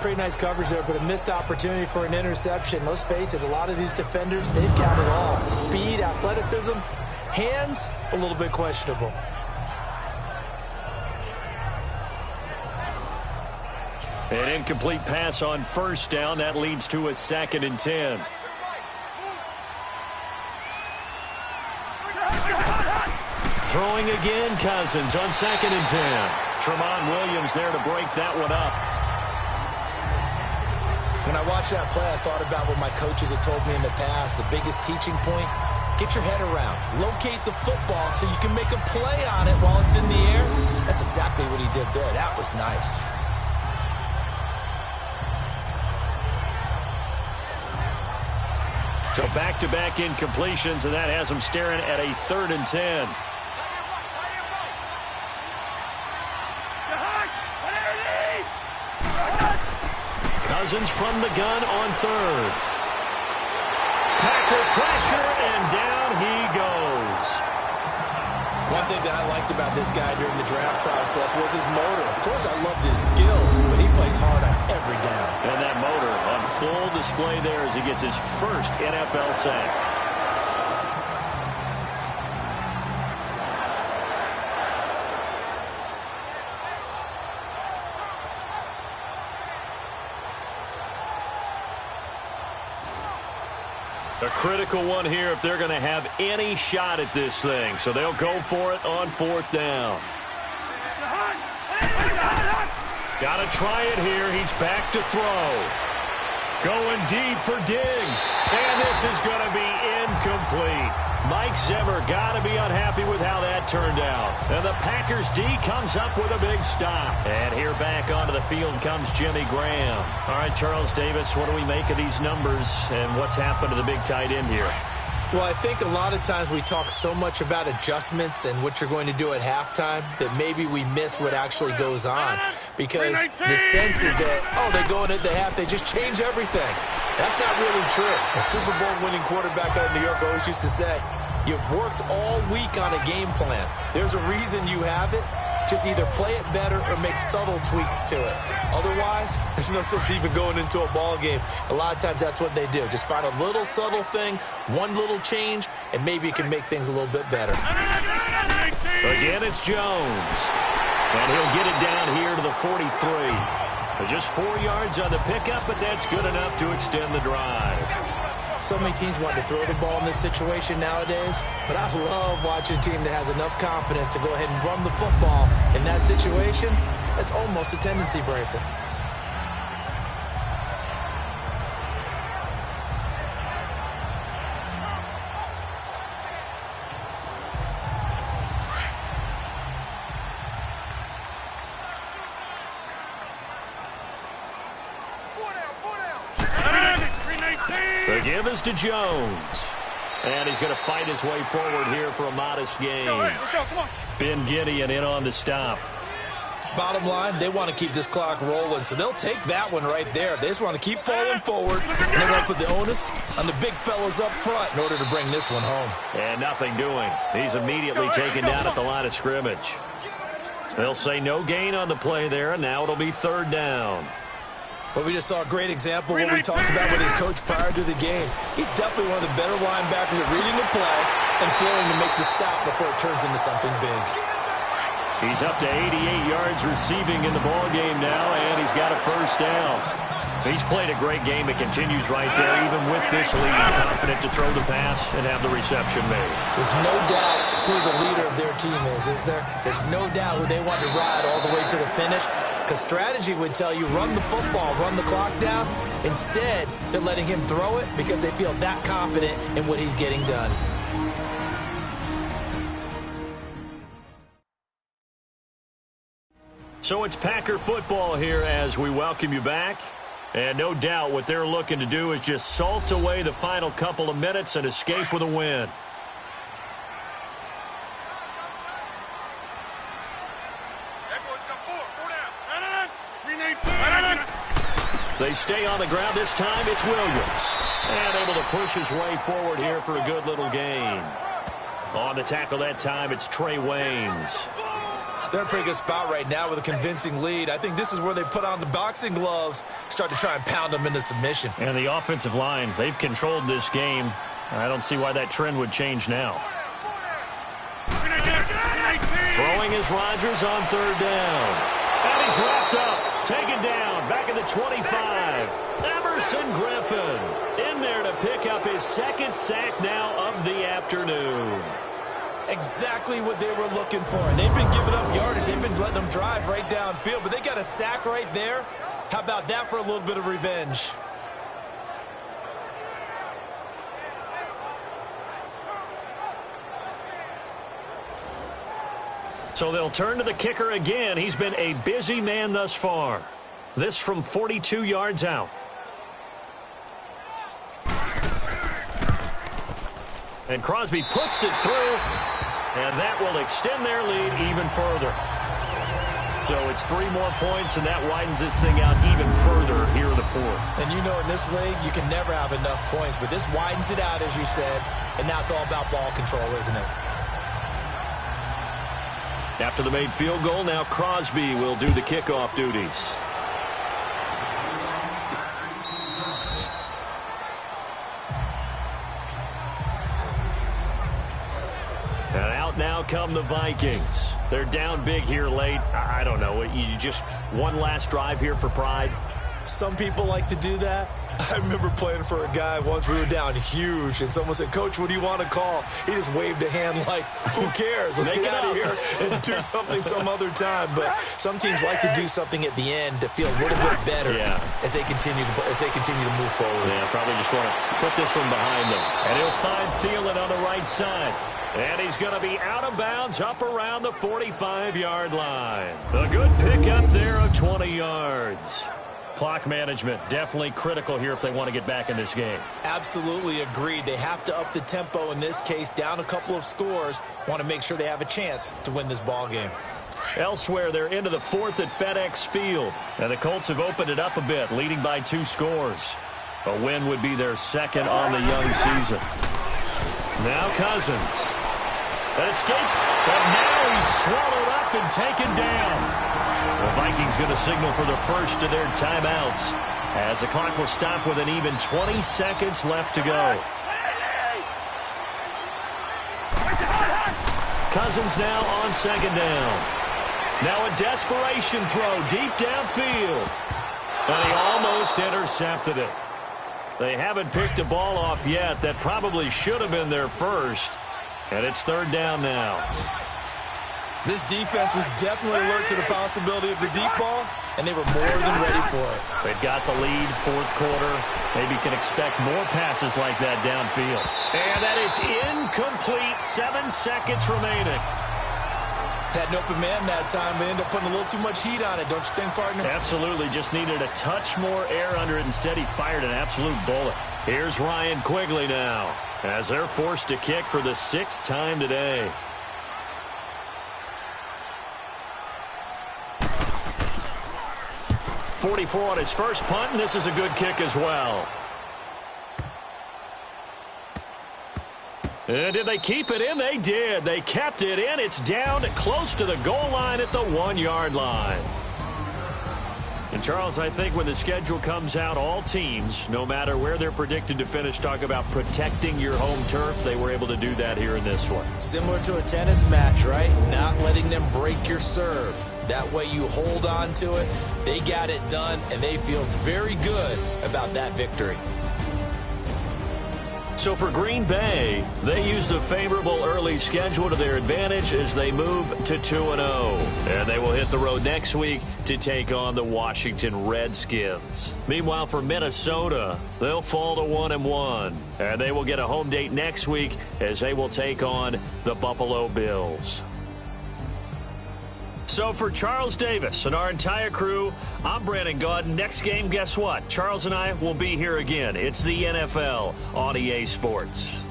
Speaker 3: Pretty nice coverage there, but a missed opportunity for an interception. Let's face it, a lot of these defenders, they've got it all. Speed, athleticism, hands, a little bit questionable.
Speaker 2: An incomplete pass on first down. That leads to a 2nd and 10. Throwing again, Cousins on 2nd and 10. Tremont Williams there to break that one up.
Speaker 3: When I watched that play, I thought about what my coaches had told me in the past. The biggest teaching point, get your head around. Locate the football so you can make a play on it while it's in the air. That's exactly what he did there. That was nice.
Speaker 2: So back-to-back incompletions, and that has them staring at a 3rd and 10. Cousins from the gun on 3rd. Packer pressure, and down he goes.
Speaker 3: One thing that I liked about this guy during the draft process was his motor. Of course, I loved his skills, but he plays hard on every down.
Speaker 2: And that motor on full display there as he gets his first NFL sack. A critical one here if they're going to have any shot at this thing. So they'll go for it on 4th down. Got to try it here. He's back to throw. Going deep for Diggs. And this is going to be incomplete. Mike Zimmer got to be unhappy with how that turned out. And the Packers D comes up with a big stop. And here back onto the field comes Jimmy Graham. All right, Charles Davis, what do we make of these numbers and what's happened to the big tight end here?
Speaker 3: Well, I think a lot of times we talk so much about adjustments and what you're going to do at halftime that maybe we miss what actually goes on. Because the sense is that, oh, they go in at the half, they just change everything. That's not really true. A Super Bowl winning quarterback out of New York always used to say, you've worked all week on a game plan. There's a reason you have it. Just either play it better or make subtle tweaks to it. Otherwise, there's no sense even going into a ball game. A lot of times that's what they do. Just find a little subtle thing, one little change, and maybe it can make things a little bit better.
Speaker 2: Again, it's Jones. And he'll get it down here to the 43. Just 4 yards on the pickup, but that's good enough to extend the drive.
Speaker 3: So many teams want to throw the ball in this situation nowadays, but I love watching a team that has enough confidence to go ahead and run the football in that situation. That's almost a tendency breaker.
Speaker 2: The give is to Jones. And he's going to fight his way forward here for a modest gain.
Speaker 4: Let's go, come on.
Speaker 2: Ben Gideon in on the stop.
Speaker 3: Bottom line, they want to keep this clock rolling, so they'll take that one right there. They just want to keep falling forward, and they're going to put the onus on the big fellas up front in order to bring this one home.
Speaker 2: And nothing doing. He's immediately taken down at the line of scrimmage. They'll say no gain on the play there, and now it'll be third down.
Speaker 3: But we just saw a great example of what we talked about with his coach prior to the game. He's definitely one of the better linebackers at reading the play and flowing to make the stop before it turns into something big.
Speaker 2: He's up to 88 yards receiving in the ballgame now, and he's got a first down. He's played a great game. It continues right there, even with this lead, confident to throw the pass and have the reception made.
Speaker 3: There's no doubt who the leader of their team is there? There's no doubt who they want to ride all the way to the finish, because strategy would tell you run the football, run the clock down. Instead, they're letting him throw it because they feel that confident in what he's getting done.
Speaker 2: So it's Packer football here as we welcome you back. And no doubt what they're looking to do is just salt away the final couple of minutes and escape with a win. They stay on the ground. This time it's Williams. And able to push his way forward here for a good little gain. On the tackle that time, it's Trey Waynes.
Speaker 3: They're in a pretty good spot right now with a convincing lead. I think this is where they put on the boxing gloves, start to try and pound them into submission.
Speaker 2: And the offensive line, they've controlled this game. I don't see why that trend would change now. Throwing is Rodgers on third down. And he's wrapped up, taken down, back at the 25. Emerson Griffin in there to pick up his second sack now of the afternoon.
Speaker 3: Exactly what they were looking for. They've been giving up yardage. They've been letting them drive right downfield, but they got a sack right there. How about that for a little bit of revenge?
Speaker 2: So they'll turn to the kicker again. He's been a busy man thus far. This from 42 yards out. And Crosby puts it through. And that will extend their lead even further. So it's 3 more points, and that widens this thing out even further here in the fourth.
Speaker 3: And you know in this league, you can never have enough points, but this widens it out, as you said, and now it's all about ball control, isn't it?
Speaker 2: After the made field goal, now Crosby will do the kickoff duties. And out now come the Vikings. They're down big here late. I don't know. You just one last drive here for pride.
Speaker 3: Some people like to do that. I remember playing for a guy once. We were down huge, and someone said, "Coach, what do you want to call?" He just waved a hand like, "Who cares? Let's get out of here and do something some other time." But some teams like to do something at the end to feel a little bit better as they continue to move forward.
Speaker 2: Yeah, probably just want to put this one behind them. And he'll find Thielen on the right side. And he's going to be out of bounds up around the 45-yard line. A good pickup there of 20 yards. Clock management definitely critical here if they want to get back in this game.
Speaker 3: Absolutely agreed. They have to up the tempo in this case, down a couple of scores. Want to make sure they have a chance to win this ball game.
Speaker 2: Elsewhere, they're into the fourth at FedEx Field. And the Colts have opened it up a bit, leading by 2 scores. A win would be their second on the young season. Now Cousins. That escapes, but now he's swallowed up and taken down. The Vikings going to signal for the first of their timeouts as the clock will stop with an even 20 seconds left to go. Cousins now on second down. Now a desperation throw deep downfield. just intercepted it. They haven't picked a ball off yet. That probably should have been their first. And it's third down now.
Speaker 3: This defense was definitely alert to the possibility of the deep ball, and they were more than ready for it.
Speaker 2: They've got the lead, fourth quarter. Maybe can expect more passes like that downfield. And that is incomplete. 7 seconds remaining.
Speaker 3: Had an open man that time, but ended up putting a little too much heat on it, don't you think, partner?
Speaker 2: Absolutely. Just needed a touch more air under it. Instead, he fired an absolute bullet. Here's Ryan Quigley now, as they're forced to kick for the 6th time today. .44 on his first punt, and this is a good kick as well. And did they keep it in? They did. They kept it in. It's down close to the goal line at the 1-yard line. And, Charles, I think when the schedule comes out, all teams, no matter where they're predicted to finish, talk about protecting your home turf. They were able to do that here in this one.
Speaker 3: Similar to a tennis match, right? Not letting them break your serve. That way you hold on to it. They got it done, and they feel very good about that victory.
Speaker 2: So for Green Bay, they used a favorable early schedule to their advantage as they move to 2-0. And they will hit the road next week to take on the Washington Redskins. Meanwhile, for Minnesota, they'll fall to 1-1. And they will get a home date next week as they will take on the Buffalo Bills. So for Charles Davis and our entire crew, I'm Brandon Gaudin. Next game, guess what? Charles and I will be here again. It's the NFL on EA Sports.